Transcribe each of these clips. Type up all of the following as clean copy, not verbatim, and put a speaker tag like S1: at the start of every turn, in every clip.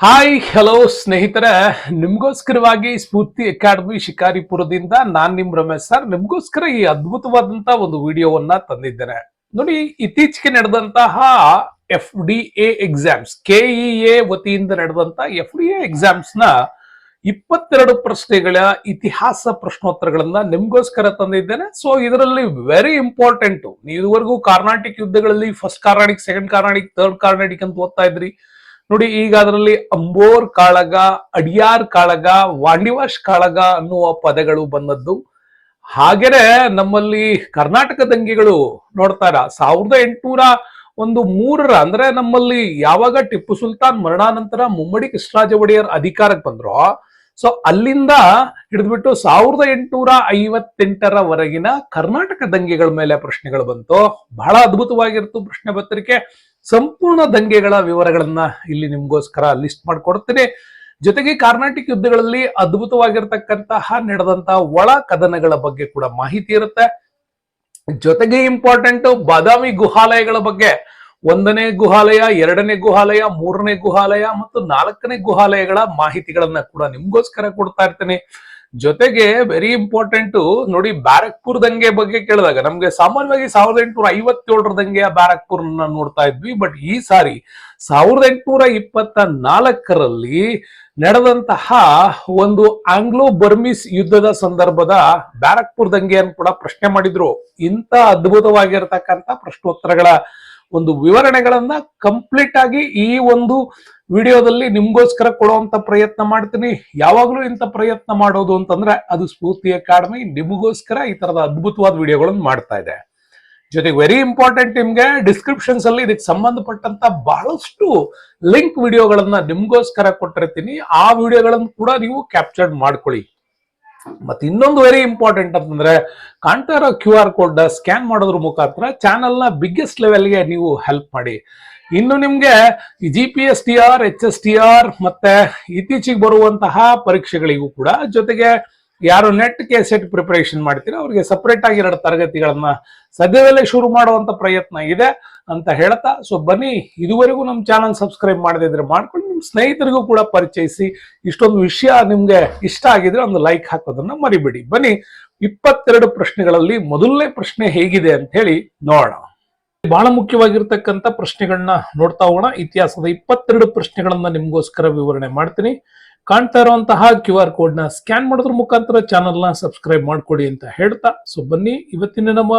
S1: Hi hello ಸ್ನೇಹಿತರೆ, ನಿಮ್ಗೋಸ್ಕರವಾಗಿ ಸ್ಫೂರ್ತಿ academy ಶಿಕಾರಿಪುರದಿಂದ ನಾನ್ ನಿಮ್ Ramesh sir ನಿಮ್ಗೋಸ್ಕರ ಈ ಅದ್ಭುತವಾದಂತಹ ಒಂದು ವಿಡಿಯೋವನ್ನ ತಂದಿದ್ದೇನೆ. ನೋಡಿ, ಇತ್ತೀಚೆಗೆ ನಡೆದಂತಹ FDA ಎಕ್ಸಾಮ್ಸ್, KEA ವತಿಯಿಂದ ನಡೆದಂತ FDA ಎಕ್ಸಾಮ್ಸ್ ನ 22 ಪ್ರಶ್ನೆಗಳ ಇತಿಹಾಸ ಪ್ರಶ್ನೋತ್ತರಗಳನ್ನ ನಿಮ್ಗೋಸ್ಕರ ತಂದಿದ್ದೇನೆ. ಸೊ ಇದರಲ್ಲಿ ವೆರಿ ಇಂಪಾರ್ಟೆಂಟ್. ನೀವು ಇದುವರೆಗೂ ಕಾರ್ನಾಟಿಕ್ ಯುದ್ಧಗಳಲ್ಲಿ first Carnatic, second Carnatic, third Carnatic ಅಂತ ಓದ್ತಾ ಇದ್ರಿ. ನೋಡಿ, ಈಗ ಅದರಲ್ಲಿ ಅಂಬೋರ್ ಕಾಳಗ, ಅಡಿಯಾರ್ ಕಾಳಗ, ವಾಂಡಿವಾಶ್ ಕಾಳಗ ಅನ್ನುವ ಪದಗಳು ಬಂದದ್ದು. ಹಾಗೇನೆ ನಮ್ಮಲ್ಲಿ ಕರ್ನಾಟಕ ದಂಗೆಗಳು ನೋಡ್ತಾರ 1803 ಅಂದ್ರೆ ನಮ್ಮಲ್ಲಿ ಯಾವಾಗ ಟಿಪ್ಪು ಸುಲ್ತಾನ್ ಮರಣಾನಂತರ ಮುಮ್ಮಡಿ ಕೃಷ್ಣರಾಜ ಒಡೆಯರ್ ಅಧಿಕಾರಕ್ಕೆ ಬಂದ್ರು, ಸೊ ಅಲ್ಲಿಂದ ಹಿಡಿದ್ಬಿಟ್ಟು 1858 ಕರ್ನಾಟಕ ದಂಗೆಗಳ ಮೇಲೆ ಪ್ರಶ್ನೆಗಳು ಬಂತು. ಬಹಳ ಅದ್ಭುತವಾಗಿರ್ತು ಪ್ರಶ್ನೆ ಪತ್ರಿಕೆ. ಸಂಪೂರ್ಣ ದಂಗೆಗಳ ವಿವರಗಳನ್ನ ಇಲ್ಲಿ ನಿಮ್ಗೋಸ್ಕರ ಲಿಸ್ಟ್ ಮಾಡ್ಕೊಡ್ತೀನಿ. ಜೊತೆಗೆ ಕಾರ್ನಾಟಿಕ್ ಯುದ್ಧಗಳಲ್ಲಿ ಅದ್ಭುತವಾಗಿರ್ತಕ್ಕಂತಹ ನಡೆದಂತಹ ಒಳ ಕದನಗಳ ಬಗ್ಗೆ ಕೂಡ ಮಾಹಿತಿ ಇರುತ್ತೆ. ಜೊತೆಗೆ ಇಂಪಾರ್ಟೆಂಟ್ ಬಾದಾಮಿ ಗುಹಾಲಯಗಳ ಬಗ್ಗೆ, 1ನೇ ಗುಹಾಲಯ, 2ನೇ ಗುಹಾಲಯ, 3ನೇ ಗುಹಾಲಯ ಮತ್ತು 4ನೇ ಗುಹಾಲಯಗಳ ಮಾಹಿತಿಗಳನ್ನ ಕೂಡ ನಿಮ್ಗೋಸ್ಕರ ಕೊಡ್ತಾ ಇರ್ತೀನಿ. ಜೊತೆಗೆ ವೆರಿ ಇಂಪಾರ್ಟೆಂಟ್ ನೋಡಿ, ಬ್ಯಾರಕ್ಪುರ್ ದಂಗೆ ಬಗ್ಗೆ ಕೇಳಿದಾಗ ನಮ್ಗೆ ಸಾಮಾನ್ಯವಾಗಿ 1857 ದಂಗೆಯ ಬ್ಯಾರಕ್ಪುರ್ ನೋಡ್ತಾ ಇದ್ವಿ. ಬಟ್ ಈ ಸಾರಿ 1824 ನಡೆದಂತಹ ಒಂದು ಆಂಗ್ಲೋ ಬರ್ಮೀಸ್ ಯುದ್ಧದ ಸಂದರ್ಭದ ಬ್ಯಾರಕ್ಪುರ್ ದಂಗೆಯನ್ನು ಕೂಡ ಪ್ರಶ್ನೆ ಮಾಡಿದ್ರು. ಇಂಥ ಅದ್ಭುತವಾಗಿರ್ತಕ್ಕಂಥ ಪ್ರಶ್ನೋತ್ತರಗಳ ಒಂದು ವಿವರಣೆಗಳನ್ನ ಕಂಪ್ಲೀಟ್ ಆಗಿ ಈ ಒಂದು ವಿಡಿಯೋದಲ್ಲಿ ನಿಮ್ಗೋಸ್ಕರ ಕೊಡುವಂತ ಪ್ರಯತ್ನ ಮಾಡ್ತೀನಿ. ಯಾವಾಗ್ಲೂ ಇಂಥ ಪ್ರಯತ್ನ ಮಾಡೋದು ಅಂತಂದ್ರೆ ಅದು ಸ್ಫೂರ್ತಿ ಅಕಾಡೆಮಿ ನಿಮಗೋಸ್ಕರ ಈ ತರದ ಅದ್ಭುತವಾದ ವಿಡಿಯೋಗಳನ್ನು ಮಾಡ್ತಾ ಇದೆ. ಜೊತೆಗೆ ವೆರಿ ಇಂಪಾರ್ಟೆಂಟ್, ನಿಮ್ಗೆ ಡಿಸ್ಕ್ರಿಪ್ಷನ್ಸ್ ಅಲ್ಲಿ ಇದಕ್ಕೆ ಸಂಬಂಧಪಟ್ಟಂತ ಬಹಳಷ್ಟು ಲಿಂಕ್ ವಿಡಿಯೋಗಳನ್ನ ನಿಮ್ಗೋಸ್ಕರ ಕೊಟ್ಟಿರ್ತೀನಿ. ಆ ವಿಡಿಯೋಗಳನ್ನು ಕೂಡ ನೀವು ಕ್ಯಾಪ್ಚರ್ ಮಾಡ್ಕೊಳ್ಳಿ. ಮತ್ತೆ ಇನ್ನೊಂದು ವೆರಿ ಇಂಪಾರ್ಟೆಂಟ್ ಅಂತಂದ್ರೆ, ಕಾಣ್ತಾ ಇರೋ QR ಕೋಡ್ ಸ್ಕ್ಯಾನ್ ಮಾಡೋದ್ರ ಮುಖಾಂತರ ಚಾನೆಲ್ ನ ಬಿಗ್ಗೆಸ್ಟ್ ಲೆವೆಲ್ಗೆ ನೀವು ಹೆಲ್ಪ್ ಮಾಡಿ. ಇನ್ನು ನಿಮ್ಗೆ GPS TR, HSTR ಮತ್ತೆ ಇತ್ತೀಚೆಗೆ ಬರುವಂತಹ ಪರೀಕ್ಷೆಗಳಿಗೂ ಕೂಡ, ಜೊತೆಗೆ ಯಾರು ನೆಟ್ ಸೆಟ್ ಪ್ರಿಪರೇಷನ್ ಮಾಡ್ತೀರಾ ಅವ್ರಿಗೆ ಸಪರೇಟ್ ಆಗಿ 2 ತರಗತಿಗಳನ್ನ ಸದ್ಯದಲ್ಲೇ ಶುರು ಮಾಡುವಂತ ಪ್ರಯತ್ನ ಇದೆ ಅಂತ ಹೇಳ್ತಾ, ಸೊ ಬನ್ನಿ, ಇದುವರೆಗೂ ನಮ್ಮ ಚಾನಲ್ ಸಬ್ಸ್ಕ್ರೈಬ್ ಮಾಡದೇ ಇದ್ರೆ ಮಾಡ್ಕೊಂಡು ನಿಮ್ ಸ್ನೇಹಿತರಿಗೂ ಕೂಡ ಪರಿಚಯಿಸಿ. ಇಷ್ಟೊಂದು ವಿಷಯ ನಿಮ್ಗೆ ಇಷ್ಟ ಆಗಿದ್ರೆ ಒಂದು ಲೈಕ್ ಹಾಕೋದನ್ನ ಮರಿಬೇಡಿ. ಬನ್ನಿ, 22 ಪ್ರಶ್ನೆಗಳಲ್ಲಿ ಮೊದಲನೇ ಪ್ರಶ್ನೆ ಹೇಗಿದೆ ಅಂತ ಹೇಳಿ ನೋಡೋಣ. ಬಹಳ ಮುಖ್ಯವಾಗಿರ್ತಕ್ಕಂಥ ಪ್ರಶ್ನೆಗಳನ್ನ ನೋಡ್ತಾ ಹೋಗೋಣ. ಇತಿಹಾಸದ 22 ಪ್ರಶ್ನೆಗಳನ್ನ ನಿಮ್ಗೋಸ್ಕರ ವಿವರಣೆ ಮಾಡ್ತೀನಿ. ಕಾಣ್ತಾ ಇರುವಂತಹ QR ಕೋಡ್ ನ ಸ್ಕ್ಯಾನ್ ಮಾಡೋದ್ರ ಮುಖಾಂತರ ಚಾನಲ್ ನ ಸಬ್ಸ್ಕ್ರೈಬ್ ಮಾಡ್ಕೊಡಿ ಅಂತ ಹೇಳ್ತಾ, ಸೊ ಬನ್ನಿ ಇವತ್ತಿನ ನಮ್ಮ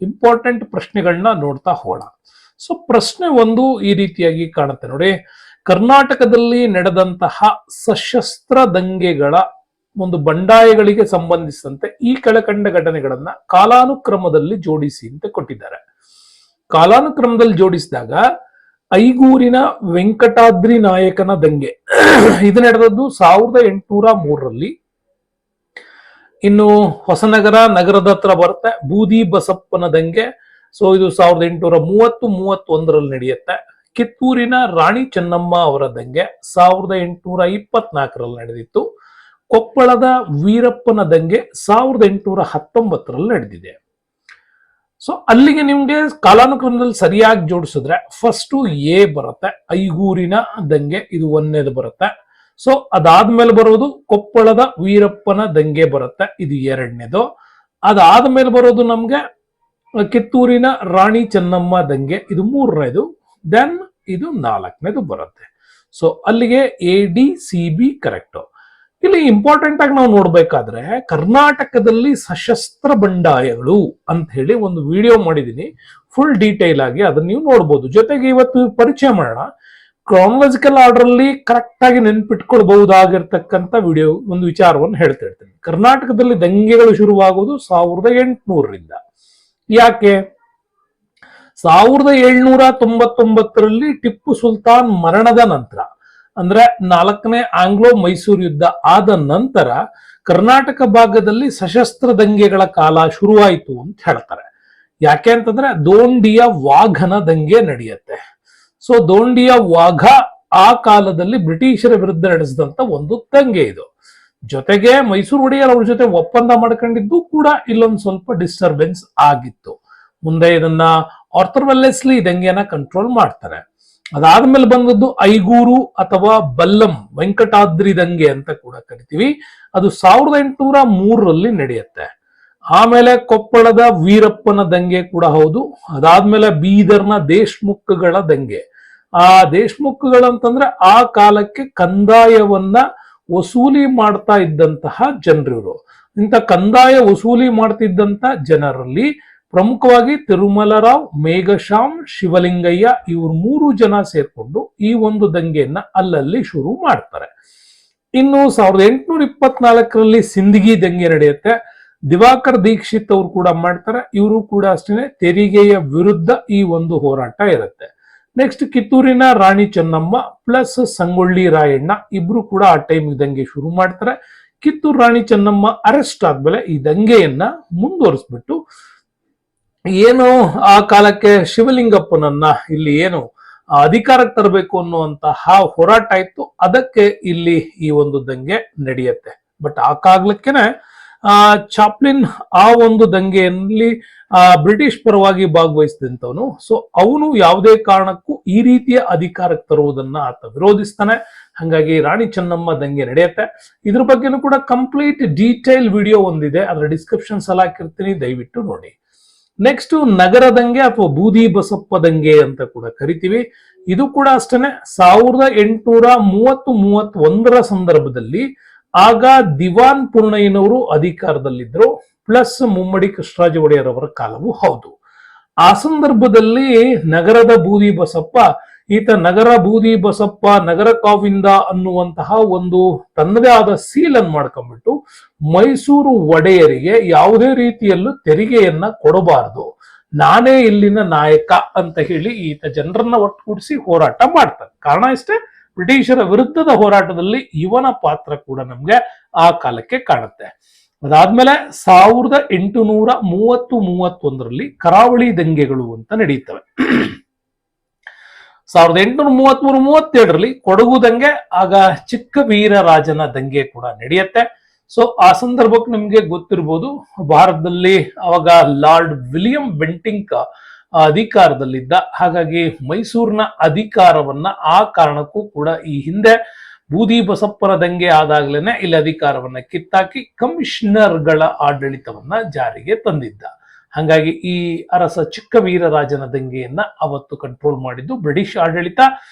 S1: ಇಂಪಾರ್ಟೆಂಟ್ ಪ್ರಶ್ನೆಗಳನ್ನ ನೋಡ್ತಾ ಹೋಗೋಣ. ಸೊ ಪ್ರಶ್ನೆ 1 ಈ ರೀತಿಯಾಗಿ ಕಾಣುತ್ತೆ ನೋಡಿ. ಕರ್ನಾಟಕದಲ್ಲಿ ನಡೆದಂತಹ ಸಶಸ್ತ್ರ ದಂಗೆಗಳ ಒಂದು ಬಂಡಾಯಗಳಿಗೆ ಸಂಬಂಧಿಸಿದಂತೆ ಈ ಕೆಳಕಂಡ ಘಟನೆಗಳನ್ನ ಕಾಲಾನುಕ್ರಮದಲ್ಲಿ ಜೋಡಿಸಿ ಅಂತ ಕೊಟ್ಟಿದ್ದಾರೆ. ಕಾಲಾನುಕ್ರಮದಲ್ಲಿ ಜೋಡಿಸಿದಾಗ ಐಗೂರಿನ ವೆಂಕಟಾದ್ರಿ ನಾಯಕನ ದಂಗೆ ಇದು ನಡೆದದ್ದು 1803. ಇನ್ನು ಹೊಸನಗರ ನಗರದ ಹತ್ರ ಬರುತ್ತೆ ಬೂದಿ ಬಸಪ್ಪನ ದಂಗೆ. ಸೊ ಇದು 1830-31 ನಡೆಯುತ್ತೆ. ಕಿತ್ತೂರಿನ ರಾಣಿ ಚೆನ್ನಮ್ಮ ಅವರ ದಂಗೆ 1824 ನಡೆದಿತ್ತು. ಕೊಪ್ಪಳದ ವೀರಪ್ಪನ ದಂಗೆ 1819 ನಡೆದಿದೆ. ಸೊ ಅಲ್ಲಿಗೆ ನಿಮ್ಗೆ ಕಾಲಾನುಕ್ರಮದಲ್ಲಿ ಸರಿಯಾಗಿ ಜೋಡಿಸಿದ್ರೆ ಫಸ್ಟ್ ಎ ಬರುತ್ತೆ, ಐಗೂರಿನ ದಂಗೆ, ಇದು 1ನೇದು ಬರುತ್ತೆ. ಸೊ ಅದಾದ್ಮೇಲೆ ಬರೋದು ಕೊಪ್ಪಳದ ವೀರಪ್ಪನ ದಂಗೆ ಬರುತ್ತೆ, ಇದು 2ನೇದು. ಅದಾದ್ಮೇಲೆ ಬರೋದು ನಮ್ಗೆ ಕಿತ್ತೂರಿನ ರಾಣಿ ಚೆನ್ನಮ್ಮ ದಂಗೆ, ಇದು 3ನೇದು. ದೆನ್ ಇದು 4ನೇದು ಬರುತ್ತೆ. ಸೊ ಅಲ್ಲಿಗೆ ADCB ಕರೆಕ್ಟ್. ಇಲ್ಲಿ ಇಂಪಾರ್ಟೆಂಟ್ ಆಗಿ ನಾವು ನೋಡ್ಬೇಕಾದ್ರೆ, ಕರ್ನಾಟಕದಲ್ಲಿ ಸಶಸ್ತ್ರ ಬಂಡಾಯಗಳು ಅಂತ ಹೇಳಿ ಒಂದು ವಿಡಿಯೋ ಮಾಡಿದೀನಿ, ಫುಲ್ ಡೀಟೇಲ್ ಆಗಿ ಅದನ್ನ ನೀವು ನೋಡ್ಬೋದು. ಜೊತೆಗೆ ಇವತ್ತು ಪರಿಚಯ ಮಾಡೋಣ, ಕ್ರಾನಲಾಜಿಕಲ್ ಆರ್ಡರ್ ಅಲ್ಲಿ ಕರೆಕ್ಟ್ ಆಗಿ ನೆನ್ಪಿಟ್ಕೊಳ್ಬಹುದಾಗಿರ್ತಕ್ಕಂಥ ವಿಡಿಯೋ ಒಂದು ವಿಚಾರವನ್ನು ಹೇಳ್ತಾ ಇರ್ತೀನಿ. ಕರ್ನಾಟಕದಲ್ಲಿ ದಂಗೆಗಳು ಶುರುವಾಗುವುದು 1800ರಿಂದ. ಯಾಕೆ? 1799 ಟಿಪ್ಪು ಸುಲ್ತಾನ್ ಮರಣದ ನಂತರ, ಅಂದ್ರೆ 4ನೇ ಆಂಗ್ಲೋ ಮೈಸೂರು ಯುದ್ಧ ಆದ ನಂತರ ಕರ್ನಾಟಕ ಭಾಗದಲ್ಲಿ ಸಶಸ್ತ್ರ ದಂಗೆಗಳ ಕಾಲ ಶುರುವಾಯಿತು ಅಂತ ಹೇಳ್ತಾರೆ. ಯಾಕೆ ಅಂತಂದ್ರೆ ದೋಂಡಿಯ ವಾಘನ ದಂಗೆ ನಡೆಯುತ್ತೆ. ಸೊ ದೋಂಡಿಯ ವಾಘ ಆ ಕಾಲದಲ್ಲಿ ಬ್ರಿಟಿಷರ ವಿರುದ್ಧ ನಡೆಸಿದಂತ ಒಂದು ದಂಗೆ ಇದು. ಜೊತೆಗೆ ಮೈಸೂರು ಒಡೆಯರ್ ಅವ್ರ ಜೊತೆ ಒಪ್ಪಂದ ಮಾಡ್ಕೊಂಡಿದ್ದು ಕೂಡ ಇಲ್ಲೊಂದು ಸ್ವಲ್ಪ ಡಿಸ್ಟರ್ಬೆನ್ಸ್ ಆಗಿತ್ತು. ಮುಂದೆ ಇದನ್ನ ಆರ್ಥರ್ ವೆಲ್ಲೆಸ್ಲಿ ದಂಗೆಯನ್ನ ಕಂಟ್ರೋಲ್ ಮಾಡ್ತಾರೆ. ಅದಾದ್ಮೇಲೆ ಬಂದದ್ದು ಐಗೂರು ಅಥವಾ ಬಲ್ಲಂ ವೆಂಕಟಾದ್ರಿ ದಂಗೆ ಅಂತ ಕೂಡ ಕರಿತೀವಿ. ಅದು 1803ರಲ್ಲಿ ನಡೆಯುತ್ತೆ. ಆಮೇಲೆ ಕೊಪ್ಪಳದ ವೀರಪ್ಪನ ದಂಗೆ ಕೂಡ ಹೌದು. ಅದಾದ್ಮೇಲೆ ಬೀದರ್ನ ದೇಶ್ಮುಖ್ಗಳ ದಂಗೆ. ಆ ದೇಶ್ಮುಖ್ಗಳಂತಂದ್ರೆ ಆ ಕಾಲಕ್ಕೆ ಕಂದಾಯವನ್ನ ವಸೂಲಿ ಮಾಡ್ತಾ ಇದ್ದಂತಹ ಜನರಿವರು. ಇಂಥ ಕಂದಾಯ ವಸೂಲಿ ಮಾಡ್ತಿದ್ದಂತ ಜನರಲ್ಲಿ ಪ್ರಮುಖವಾಗಿ ತಿರುಮಲರಾವ್, ಮೇಘಶ್ಯಾಮ್, ಶಿವಲಿಂಗಯ್ಯ ಇವ್ರು 3 ಜನ ಸೇರ್ಕೊಂಡು ಈ ಒಂದು ದಂಗೆಯನ್ನ ಅಲ್ಲಲ್ಲಿ ಶುರು ಮಾಡ್ತಾರೆ. ಇನ್ನು 1824ರಲ್ಲಿ ಸಿಂದಗಿ ದಂಗೆ ನಡೆಯುತ್ತೆ. ದಿವಾಕರ್ ದೀಕ್ಷಿತ್ ಅವರು ಕೂಡ ಮಾಡ್ತಾರೆ. ಇವರು ಕೂಡ ಅಷ್ಟೇ ತೆರಿಗೆಯ ವಿರುದ್ಧ ಈ ಒಂದು ಹೋರಾಟ ಇರುತ್ತೆ. ನೆಕ್ಸ್ಟ್ ಕಿತ್ತೂರಿನ ರಾಣಿ ಚೆನ್ನಮ್ಮ ಪ್ಲಸ್ ಸಂಗೊಳ್ಳಿ ರಾಯಣ್ಣ ಇಬ್ರು ಕೂಡ ಆ ಟೈಮ್ ದಂಗೆ ಶುರು ಮಾಡ್ತಾರೆ. ಕಿತ್ತೂರು ರಾಣಿ ಚೆನ್ನಮ್ಮ ಅರೆಸ್ಟ್ ಆದ್ಮೇಲೆ ಈ ದಂಗೆಯನ್ನ ಮುಂದುವರಿಸ್ಬಿಟ್ಟು ಏನು ಆ ಕಾಲಕ್ಕೆ ಶಿವಲಿಂಗಪ್ಪನನ್ನ ಇಲ್ಲಿ ಏನು ಅಧಿಕಾರಕ್ಕೆ ತರಬೇಕು ಅನ್ನುವಂತಹ ಹೋರಾಟ ಇತ್ತು, ಅದಕ್ಕೆ ಇಲ್ಲಿ ಈ ಒಂದು ದಂಗೆ ನಡೆಯುತ್ತೆ. ಬಟ್ ಆ ಕಾಲಕ್ಕೆನೆ ಚಾಪ್ಲಿನ್ ಆ ಒಂದು ದಂಗೆಯಲ್ಲಿ ಬ್ರಿಟಿಷ್ ಪರವಾಗಿ ಭಾಗವಹಿಸಿದಂತವನು. ಸೊ ಅವನು ಯಾವುದೇ ಕಾರಣಕ್ಕೂ ಈ ರೀತಿಯ ಅಧಿಕಾರಕ್ಕೆ ತರುವುದನ್ನ ಆತ ವಿರೋಧಿಸ್ತಾನೆ. ಹಾಗಾಗಿ ರಾಣಿ ಚೆನ್ನಮ್ಮ ದಂಗೆ ನಡೆಯುತ್ತೆ. ಇದ್ರ ಬಗ್ಗೆನೂ ಕೂಡ ಕಂಪ್ಲೀಟ್ ಡೀಟೇಲ್ ವಿಡಿಯೋ ಒಂದಿದೆ, ಅದರ ಡಿಸ್ಕ್ರಿಪ್ಷನ್ಸ್ ಎಲ್ಲ ಹಾಕಿರ್ತೀನಿ, ದಯವಿಟ್ಟು ನೋಡಿ. ನೆಕ್ಸ್ಟ್ ನಗರ ದಂಗೆ ಅಥವಾ ಬೂದಿ ಬಸಪ್ಪ ದಂಗೆ ಅಂತ ಕೂಡ ಕರಿತೀವಿ. ಇದು ಕೂಡ ಅಷ್ಟೇನೆ 1830-31ರ ಸಂದರ್ಭದಲ್ಲಿ ಆಗ ದಿವಾನ್ ಪೂರ್ಣಯ್ಯನವರು ಅಧಿಕಾರದಲ್ಲಿದ್ದರು, ಪ್ಲಸ್ ಮುಮ್ಮಡಿ ಕೃಷ್ಣರಾಜ ಒಡೆಯರ್ ಅವರ ಕಾಲವೂ ಹೌದು. ಆ ಸಂದರ್ಭದಲ್ಲಿ ನಗರದ ಬೂದಿ ಬಸಪ್ಪ ಈತ ನಗರ ಬೂದಿ ಬಸಪ್ಪ ನಗರ ಕಾವಿಂದ ಅನ್ನುವಂತಹ ಒಂದು ತನ್ನದೇ ಆದ ಸೀಲ್ ಅನ್ನು ಮಾಡ್ಕೊಂಡ್ಬಿಟ್ಟು ಮೈಸೂರು ಒಡೆಯರಿಗೆ ಯಾವುದೇ ರೀತಿಯಲ್ಲೂ ತೆರಿಗೆಯನ್ನ ಕೊಡಬಾರದು, ನಾನೇ ಇಲ್ಲಿನ ನಾಯಕ ಅಂತ ಹೇಳಿ ಈತ ಜನರನ್ನ ಒಟ್ಟುಗೂಡಿಸಿ ಹೋರಾಟ ಮಾಡ್ತಾರೆ. ಕಾರಣ ಇಷ್ಟೇ, ಬ್ರಿಟಿಷರ ವಿರುದ್ಧದ ಹೋರಾಟದಲ್ಲಿ ಇವನ ಪಾತ್ರ ಕೂಡ ನಮ್ಗೆ ಆ ಕಾಲಕ್ಕೆ ಕಾಣುತ್ತೆ. ಅದಾದ್ಮೇಲೆ 1830-31ರಲ್ಲಿ ಕರಾವಳಿ ದಂಗೆಗಳು ಅಂತ ನಡೀತವೆ. 1833-37ರಲ್ಲಿ ಕೊಡಗು ದಂಗೆ, ಆಗ ಚಿಕ್ಕ ವೀರರಾಜನ ದಂಗೆ ಕೂಡ ನಡೆಯುತ್ತೆ. ಸೊ ಆ ಸಂದರ್ಭಕ್ಕೆ ನಿಮ್ಗೆ ಗೊತ್ತಿರ್ಬೋದು, ಭಾರತದಲ್ಲಿ ಅವಾಗ ಲಾರ್ಡ್ ವಿಲಿಯಂ ಬೆಂಟಿಂಕ್ ಅಧಿಕಾರದಲ್ಲಿದ್ದ. ಹಾಗಾಗಿ ಮೈಸೂರಿನ ಅಧಿಕಾರವನ್ನ ಆ ಕಾರಣಕ್ಕೂ ಕೂಡ ಈ ಹಿಂದೆ ಬೂದಿ ಬಸಪ್ಪನ ದಂಗೆ ಆದಾಗ್ಲೇನೆ ಇಲ್ಲಿ ಅಧಿಕಾರವನ್ನ ಕಿತ್ತಾಕಿ ಕಮಿಷನರ್ಗಳ ಆಡಳಿತವನ್ನ ಜಾರಿಗೆ ತಂದಿದ್ದ. ಹಾಗಾಗಿ ಈ ಅರಸ ಚಿಕ್ಕ ವೀರರಾಜನ ದಂಗೆಯನ್ನ ಅವತ್ತು ಕಂಟ್ರೋಲ್ ಮಾಡಿದ್ದು ಬ್ರಿಟಿಷ್ ಆಡಳಿತ.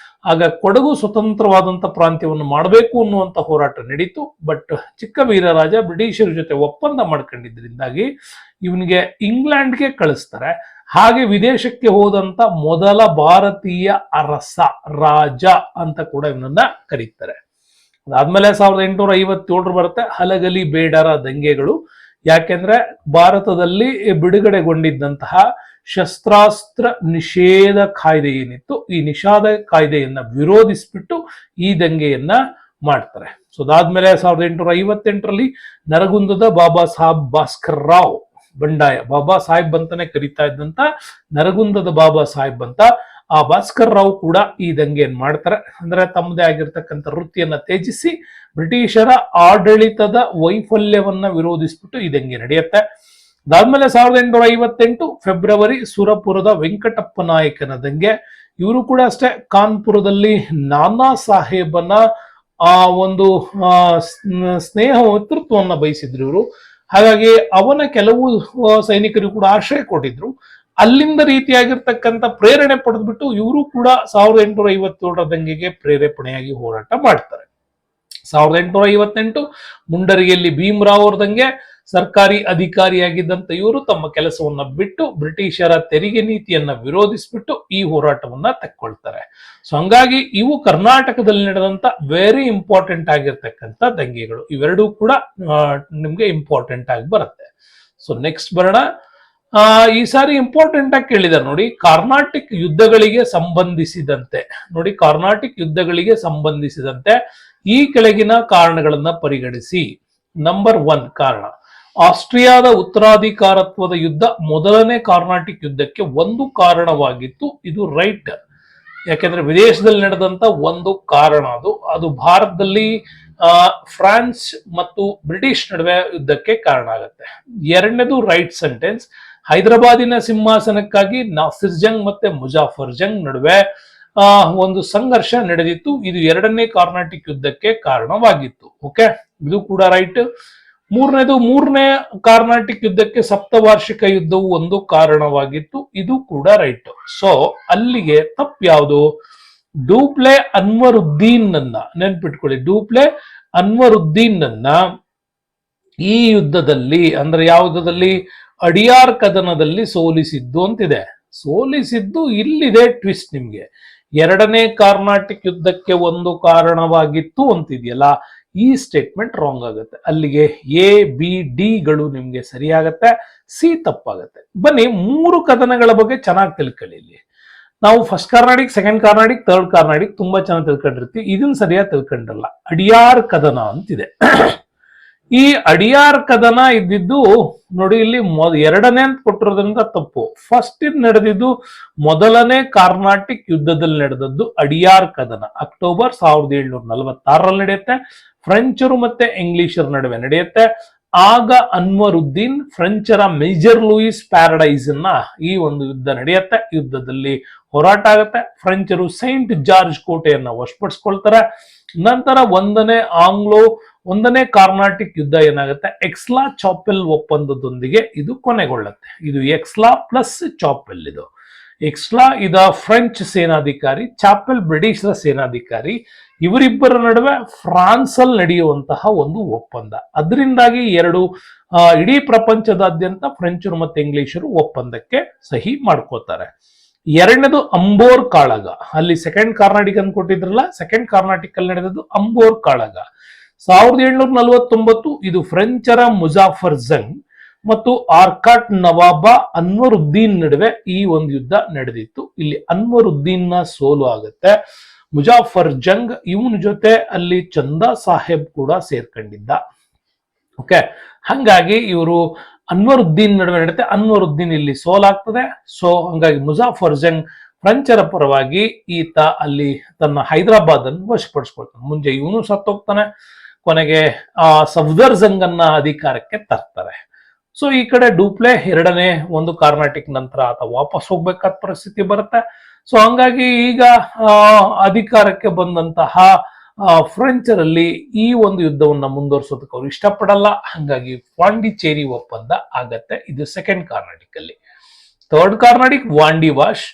S1: ಆಗ ಕೊಡಗು ಸ್ವತಂತ್ರವಾದಂತ ಪ್ರಾಂತ್ಯವನ್ನು ಮಾಡಬೇಕು ಅನ್ನುವಂತ ಹೋರಾಟ ನಡೀತು. ಬಟ್ ಚಿಕ್ಕ ವೀರರಾಜ ಬ್ರಿಟಿಷರ ಜೊತೆ ಒಪ್ಪಂದ ಮಾಡ್ಕೊಂಡಿದ್ರಿಂದಾಗಿ ಇವನಿಗೆ ಇಂಗ್ಲೆಂಡ್ಗೆ ಕಳಿಸ್ತಾರೆ. ಹಾಗೆ ವಿದೇಶಕ್ಕೆ ಹೋದಂತ ಮೊದಲ ಭಾರತೀಯ ಅರಸ ರಾಜ ಅಂತ ಕೂಡ ಇವನನ್ನ ಕರೀತಾರೆ. ಅದಾದ್ಮೇಲೆ 1857 ಬರುತ್ತೆ ಹಲಗಲಿ ಬೇಡರ ದಂಗೆಗಳು. ಯಾಕೆಂದ್ರೆ ಭಾರತದಲ್ಲಿ ಬಿಡುಗಡೆಗೊಂಡಿದ್ದಂತಹ ಶಸ್ತ್ರಾಸ್ತ್ರ ನಿಷೇಧ ಕಾಯ್ದೆ ಏನಿತ್ತು, ಈ ನಿಷೇಧ ಕಾಯ್ದೆಯನ್ನ ವಿರೋಧಿಸ್ಬಿಟ್ಟು ಈ ದಂಗೆಯನ್ನ ಮಾಡ್ತಾರೆ. ಸೊ ಅದಾದ್ಮೇಲೆ 1858ರಲ್ಲಿ ನರಗುಂದದ ಬಾಬಾ ಸಾಹೇಬ್ ಭಾಸ್ಕರ್ ರಾವ್ ಬಂಡಾಯ, ಬಾಬಾ ಸಾಹೇಬ್ ಅಂತಾನೆ ಕರೀತಾ ಇದ್ದಂತ ನರಗುಂದದ ಬಾಬಾ ಸಾಹೇಬ್ ಅಂತ ಆ ಭಾಸ್ಕರ್ ರಾವ್ ಕೂಡ ಈ ದಂಗೆಯನ್ನು ಮಾಡ್ತಾರೆ. ಅಂದ್ರೆ ತಮ್ಮದೇ ಆಗಿರ್ತಕ್ಕಂಥ ವೃತ್ತಿಯನ್ನ ತ್ಯಜಿಸಿ ಬ್ರಿಟಿಷರ ಆಡಳಿತದ ವೈಫಲ್ಯವನ್ನ ವಿರೋಧಿಸ್ಬಿಟ್ಟು ಈ ದಂಗೆ ನಡೆಯುತ್ತೆ. ಅದಾದ್ಮೇಲೆ 1858 ಫೆಬ್ರವರಿ ಸುರಪುರದ ವೆಂಕಟಪ್ಪ ನಾಯಕನ ದಂಗೆ. ಇವರು ಕೂಡ ಅಷ್ಟೇ ಕಾನ್ಪುರದಲ್ಲಿ ನಾನಾ ಸಾಹೇಬನ ಆ ಒಂದು ಸ್ನೇಹ ನೇತೃತ್ವವನ್ನ ಬಯಸಿದ್ರು ಇವರು. ಹಾಗಾಗಿ ಅವನ ಕೆಲವು ಸೈನಿಕರು ಕೂಡ ಆಶ್ರಯ ಕೊಟ್ಟಿದ್ರು. ಅಲ್ಲಿಂದ ರೀತಿಯಾಗಿರ್ತಕ್ಕಂಥ ಪ್ರೇರಣೆ ಪಡೆದ್ಬಿಟ್ಟು ಇವರು ಕೂಡ 1857ರ ದಂಗೆಗೆ ಪ್ರೇರೇಪಣೆಯಾಗಿ ಹೋರಾಟ ಮಾಡ್ತಾರೆ. 1858 ಮುಂಡರಿಯಲ್ಲಿ ಭೀಮರಾವ್ ಅವ್ರ ದಂಗೆ. ಸರ್ಕಾರಿ ಅಧಿಕಾರಿಯಾಗಿದ್ದಂತ ಇವರು ತಮ್ಮ ಕೆಲಸವನ್ನ ಬಿಟ್ಟು ಬ್ರಿಟಿಷರ ತೆರಿಗೆ ನೀತಿಯನ್ನ ವಿರೋಧಿಸ್ಬಿಟ್ಟು ಈ ಹೋರಾಟವನ್ನ ತಕ್ಕೊಳ್ತಾರೆ. ಸೊ ಹಂಗಾಗಿ ಇವು ಕರ್ನಾಟಕದಲ್ಲಿ ನಡೆದಂತ ವೆರಿ ಇಂಪಾರ್ಟೆಂಟ್ ಆಗಿರ್ತಕ್ಕಂಥ ದಂಗೆಗಳು. ಇವೆರಡೂ ಕೂಡ ನಿಮ್ಗೆ ಇಂಪಾರ್ಟೆಂಟ್ ಆಗಿ ಬರುತ್ತೆ. ಸೊ ನೆಕ್ಸ್ಟ್ ಬರೋಣ. ಈ ಸಾರಿ ಇಂಪಾರ್ಟೆಂಟ್ ಆಗಿ ಕೇಳಿದಾರೆ ನೋಡಿ, ಕರ್ನಾಟಿಕ್ ಯುದ್ಧಗಳಿಗೆ ಸಂಬಂಧಿಸಿದಂತೆ ನೋಡಿ, ಕರ್ನಾಟಿಕ್ ಯುದ್ಧಗಳಿಗೆ ಸಂಬಂಧಿಸಿದಂತೆ ಈ ಕೆಳಗಿನ ಕಾರಣಗಳನ್ನ ಪರಿಗಣಿಸಿ. ನಂಬರ್ 1 ಕಾರಣ, ಆಸ್ಟ್ರಿಯಾದ ಉತ್ತರಾಧಿಕಾರತ್ವದ ಯುದ್ಧ ಮೊದಲನೇ ಕರ್ನಾಟಿಕ್ ಯುದ್ಧಕ್ಕೆ ಒಂದು ಕಾರಣವಾಗಿತ್ತು. ಇದು ರೈಟ್. ಯಾಕೆಂದ್ರೆ ವಿದೇಶದಲ್ಲಿ ನಡೆದಂತ ಒಂದು ಕಾರಣ ಅದು ಭಾರತದಲ್ಲಿ ಫ್ರಾನ್ಸ್ ಮತ್ತು ಬ್ರಿಟಿಷ್ ನಡುವೆ ಯುದ್ಧಕ್ಕೆ ಕಾರಣ ಆಗುತ್ತೆ. ಎರಡನೇದು ರೈಟ್ ಸೆಂಟೆನ್ಸ್. ಹೈದರಾಬಾದಿನ ಸಿಂಹಾಸನಕ್ಕಾಗಿ ನಾಸಿರ್ ಜಂಗ್ ಮತ್ತೆ ಮುಜಾಫರ್ ಜಂಗ್ ನಡುವೆ ಒಂದು ಸಂಘರ್ಷ ನಡೆದಿತ್ತು. ಇದು ಎರಡನೇ ಕಾರ್ನಾಟಿಕ್ ಯುದ್ಧಕ್ಕೆ ಕಾರಣವಾಗಿತ್ತು. ಓಕೆ, ಇದು ಕೂಡ ರೈಟ್. ಮೂರನೇ ಕಾರ್ನಾಟಿಕ್ ಯುದ್ಧಕ್ಕೆ ಸಪ್ತವಾರ್ಷಿಕ ಯುದ್ಧವು ಒಂದು ಕಾರಣವಾಗಿತ್ತು. ಇದು ಕೂಡ ರೈಟ್. ಸೊ ಅಲ್ಲಿಗೆ ತಪ್ಪು ಯಾವುದು? ಡೂಪ್ಲೆ ಅನ್ವರುದ್ದೀನ್ ನನ್ನ ನೆನ್ಪಿಟ್ಕೊಳ್ಳಿ. ಡೂಪ್ಲೆ ಅನ್ವರುದ್ದೀನ್ ನನ್ನ ಈ ಯುದ್ಧದಲ್ಲಿ, ಅಂದ್ರೆ ಯಾವ ಯುದ್ಧದಲ್ಲಿ? ಅಡಿಯಾರ್ ಕದನದಲ್ಲಿ ಸೋಲಿಸಿದ್ದು ಅಂತಿದೆ. ಸೋಲಿಸಿದ್ದು ಇಲ್ಲಿದೆ ಟ್ವಿಸ್ಟ್ ನಿಮ್ಗೆ. ಎರಡನೇ ಕಾರ್ನಾಟಿಕ್ ಯುದ್ಧಕ್ಕೆ ಒಂದು ಕಾರಣವಾಗಿತ್ತು ಅಂತಿದೆಯಲ್ಲ, ಈ ಸ್ಟೇಟ್ಮೆಂಟ್ ರಾಂಗ್ ಆಗುತ್ತೆ. ಅಲ್ಲಿಗೆ ಎ ಬಿ ಡಿ ಗಳು ನಿಮ್ಗೆ ಸರಿಯಾಗತ್ತೆ, ಸಿ ತಪ್ಪಾಗತ್ತೆ. ಬನ್ನಿ, ಮೂರು ಕದನಗಳ ಬಗ್ಗೆ ಚೆನ್ನಾಗಿ ತಿಳ್ಕೊಳ್ಳಿ. ಇಲ್ಲಿ ನಾವು first Carnatic, second Carnatic, third Carnatic ತುಂಬಾ ಚೆನ್ನಾಗಿ ತಿಳ್ಕೊಂಡಿರ್ತೀವಿ. ಇದನ್ನ ಸರಿಯಾಗಿ ತಿಳ್ಕೊಂಡಿರಲ್ಲ. ಅಡಿಯಾರ್ ಕದನ ಅಂತಿದೆ. ಈ ಅಡಿಯಾರ್ ಕದನ ಇದ್ದಿದ್ದು ನೋಡಿ, ಇಲ್ಲಿ ಎರಡನೇ ಅಂತ ಕೊಟ್ಟಿರೋದ್ರಿಂದ ತಪ್ಪು. ಫಸ್ಟ್ ಇದು ನಡೆದಿದ್ದು ಮೊದಲನೇ ಕಾರ್ನಾಟಿಕ್ ಯುದ್ಧದಲ್ಲಿ ನಡೆದದ್ದು ಅಡಿಯಾರ್ ಕದನ. ಅಕ್ಟೋಬರ್ 1746 ನಡೆಯುತ್ತೆ. ಫ್ರೆಂಚರು ಮತ್ತೆ ಇಂಗ್ಲಿಷರ ನಡುವೆ ನಡೆಯುತ್ತೆ. ಆಗ ಅನ್ವರುದ್ದೀನ್ ಫ್ರೆಂಚರ ಮೇಜರ್ ಲೂಯಿಸ್ ಪ್ಯಾರಡೈಸ್ ಅನ್ನ ಈ ಒಂದು ಯುದ್ಧ ನಡೆಯುತ್ತೆ. ಯುದ್ಧದಲ್ಲಿ ಹೋರಾಟ ಆಗುತ್ತೆ. ಫ್ರೆಂಚರು ಸೈಂಟ್ ಜಾರ್ಜ್ ಕೋಟೆಯನ್ನ ವಶಪಡಿಸ್ಕೊಳ್ತಾರೆ. ನಂತರ ಒಂದನೇ ಕಾರ್ನಾಟಿಕ್ ಯುದ್ಧ ಏನಾಗುತ್ತೆ? ಎಕ್ಸ್ಲಾ ಚಾಪೆಲ್ ಒಪ್ಪಂದದೊಂದಿಗೆ ಇದು ಕೊನೆಗೊಳ್ಳುತ್ತೆ. ಇದು ಎಕ್ಸ್ಲಾ ಪ್ಲಸ್ ಚಾಪೆಲ್. ಇದು ಎಕ್ಸ್ಲಾ ಇದ ಫ್ರೆಂಚ್ ಸೇನಾಧಿಕಾರಿ, ಚಾಪೆಲ್ ಬ್ರಿಟಿಷರ ಸೇನಾಧಿಕಾರಿ. ಇವರಿಬ್ಬರ ನಡುವೆ ಫ್ರಾನ್ಸ್ ಅಲ್ಲಿ ನಡೆಯುವಂತಹ ಒಂದು ಒಪ್ಪಂದ. ಅದರಿಂದಾಗಿ ಇಡೀ ಪ್ರಪಂಚದಾದ್ಯಂತ ಫ್ರೆಂಚರು ಮತ್ತೆ ಇಂಗ್ಲಿಷರು ಒಪ್ಪಂದಕ್ಕೆ ಸಹಿ ಮಾಡ್ಕೋತಾರೆ. ಎರಡನೇದು ಅಂಬೋರ್ ಕಾಳಗ. ಅಲ್ಲಿ ಸೆಕೆಂಡ್ ಕಾರ್ನಾಟಿಕ್ ಅಂತ ಕೊಟ್ಟಿದ್ರಲ್ಲ, ಸೆಕೆಂಡ್ ಕಾರ್ನಾಟಿಕ್ ಅಲ್ಲಿ ನಡೆದದ್ದು ಅಂಬೋರ್ ಕಾಳಗ 1749. ಇದು ಫ್ರೆಂಚರ ಮುಜಾಫರ್ ಜಂಗ್ ಮತ್ತು ಆರ್ಕಾಟ್ ನವಾಬ ಅನ್ವರುದ್ದೀನ್ ನಡುವೆ ಈ ಒಂದು ಯುದ್ಧ ನಡೆದಿತ್ತು. ಇಲ್ಲಿ ಅನ್ವರುದ್ದೀನ್ ನ ಸೋಲು ಆಗುತ್ತೆ. ಮುಜಾಫರ್ ಜಂಗ್ ಇವನ ಜೊತೆ ಅಲ್ಲಿ ಚಂದಾ ಸಾಹೇಬ್ ಕೂಡ ಸೇರ್ಕೊಂಡಿದ್ದ. ಓಕೆ, ಹಂಗಾಗಿ ಇವರು ಅನ್ವರುದ್ದೀನ್ ನಡುವೆ ನಡೆಯುತ್ತೆ. ಅನ್ವರುದ್ದೀನ್ ಇಲ್ಲಿ ಸೋಲಾಗ್ತದೆ. ಸೊ ಹಂಗಾಗಿ ಮುಜಾಫರ್ ಜಂಗ್ ಫ್ರೆಂಚರ ಪರವಾಗಿ ಈತ ಅಲ್ಲಿ ತನ್ನ ಹೈದರಾಬಾದ್ ಅನ್ನು ವಶಪಡಿಸ್ಕೊಳ್ತಾನೆ. ಮುಂಚೆ ಇವನು ಸತ್ತೋಗ್ತಾನೆ. ಕೊನೆಗೆ ಸಫ್ದರ್ ಜಂಗ್ ಅನ್ನ ಅಧಿಕಾರಕ್ಕೆ ತರ್ತಾರೆ. ಸೊ ಈ ಕಡೆ ಡೂಪ್ಲೆ ಎರಡನೇ ಒಂದು ಕಾರ್ನಾಟಿಕ್ ನಂತರ ಆತ ವಾಪಸ್ ಹೋಗ್ಬೇಕಾದ ಪರಿಸ್ಥಿತಿ ಬರುತ್ತೆ. ಸೊ ಹಂಗಾಗಿ ಈಗ ಅಧಿಕಾರಕ್ಕೆ ಬಂದಂತಹ ಫ್ರೆಂಚರಲ್ಲಿ ಈ ಒಂದು ಯುದ್ಧವನ್ನ ಮುಂದುವರಿಸೋದಕ್ಕೆ ಅವ್ರು ಇಷ್ಟಪಡಲ್ಲ. ಹಂಗಾಗಿ ಪಾಂಡಿಚೇರಿ ಒಪ್ಪಂದ ಆಗತ್ತೆ. ಇದು ಸೆಕೆಂಡ್ ಕಾರ್ನಾಟಿಕ್ ಅಲ್ಲಿ. ಥರ್ಡ್ ಕಾರ್ನಾಟಿಕ್ ವಾಂಡಿವಾಶ್.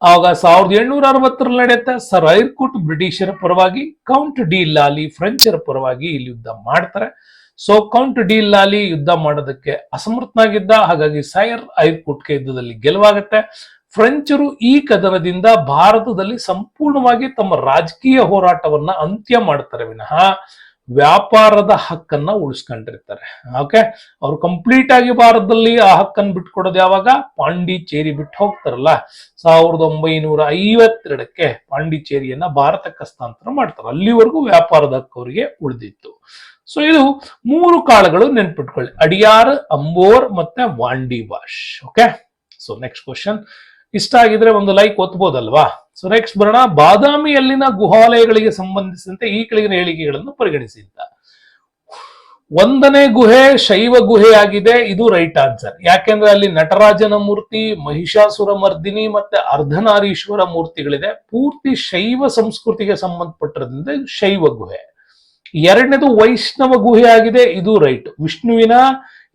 S1: ಆಗ 1760 ನಡೆಯುತ್ತೆ. ಸರ್ ಐರ್ಕುಟ್ ಬ್ರಿಟಿಷರ ಪರವಾಗಿ, ಕೌಂಟ್ ಡಿ ಲಾಲಿ ಫ್ರೆಂಚರ ಪರವಾಗಿ ಇಲ್ಲಿ ಯುದ್ಧ ಮಾಡ್ತಾರೆ. ಸೊ ಕೌಂಟ್ ಡಿ ಲಾಲಿ ಯುದ್ಧ ಮಾಡೋದಕ್ಕೆ ಅಸಮರ್ಥನಾಗಿದ್ದ. ಹಾಗಾಗಿ ಸೈರ್ ಐರ್ಕುಟ್ಗೆ ಯುದ್ಧದಲ್ಲಿ ಗೆಲುವಾಗುತ್ತೆ. ಫ್ರೆಂಚರು ಈ ಕದನದಿಂದ ಭಾರತದಲ್ಲಿ ಸಂಪೂರ್ಣವಾಗಿ ತಮ್ಮ ರಾಜಕೀಯ ಹೋರಾಟವನ್ನ ಅಂತ್ಯ ಮಾಡ್ತಾರೆ ವಿನಃ ವ್ಯಾಪಾರದ ಹಕ್ಕನ್ನ ಉಳಿಸ್ಕೊಂಡಿರ್ತಾರೆ. ಓಕೆ, ಅವ್ರು ಕಂಪ್ಲೀಟ್ ಆಗಿ ಭಾರತದಲ್ಲಿ ಆ ಹಕ್ಕನ್ನು ಬಿಟ್ಕೊಡೋದು ಯಾವಾಗ? ಪಾಂಡಿಚೇರಿ ಬಿಟ್ಟು ಹೋಗ್ತಾರಲ್ಲ 1952ಕ್ಕೆ ಪಾಂಡಿಚೇರಿಯನ್ನ ಭಾರತಕ್ಕೆ ಹಸ್ತಾಂತರ ಮಾಡ್ತಾರೆ. ಅಲ್ಲಿವರೆಗೂ ವ್ಯಾಪಾರದ ಹಕ್ಕು ಅವರಿಗೆ ಉಳಿದಿತ್ತು. ಸೊ ಇದು ಮೂರು ಕಾಳಗಳು ನೆನ್ಪಿಟ್ಕೊಳ್ಳಿ: ಅಡಿಯಾರ್, ಅಂಬೋರ್ ಮತ್ತೆ Wandiwash. Okay, so next question. ಇಷ್ಟ ಆಗಿದ್ರೆ ಒಂದು ಲೈಕ್ ಒತ್ತಬಹುದಲ್ವಾ? ಸೊ ನೆಕ್ಸ್ಟ್ ಬರೋಣ. ಬಾದಾಮಿಯಲ್ಲಿನ ಗುಹಾಲಯಗಳಿಗೆ ಸಂಬಂಧಿಸಿದಂತೆ ಈ ಕೆಳಗಿನ ಹೇಳಿಕೆಗಳನ್ನು ಪರಿಗಣಿಸಿ ಅಂತ. ಒಂದನೇ ಗುಹೆ ಶೈವ ಗುಹೆಯಾಗಿದೆ. ಇದು ರೈಟ್ ಆನ್ಸರ್. ಯಾಕೆಂದ್ರೆ ಅಲ್ಲಿ ನಟರಾಜನ ಮೂರ್ತಿ, ಮಹಿಷಾಸುರ ಮರ್ದಿನಿ ಮತ್ತೆ ಅರ್ಧನಾರೀಶ್ವರ ಮೂರ್ತಿಗಳಿದೆ. ಪೂರ್ತಿ ಶೈವ ಸಂಸ್ಕೃತಿಗೆ ಸಂಬಂಧಪಟ್ಟಿರೋದ್ರಿಂದ ಇದು ಶೈವ ಗುಹೆ. ಎರಡನೇದು ವೈಷ್ಣವ ಗುಹೆ ಆಗಿದೆ. ಇದು ರೈಟ್. ವಿಷ್ಣುವಿನ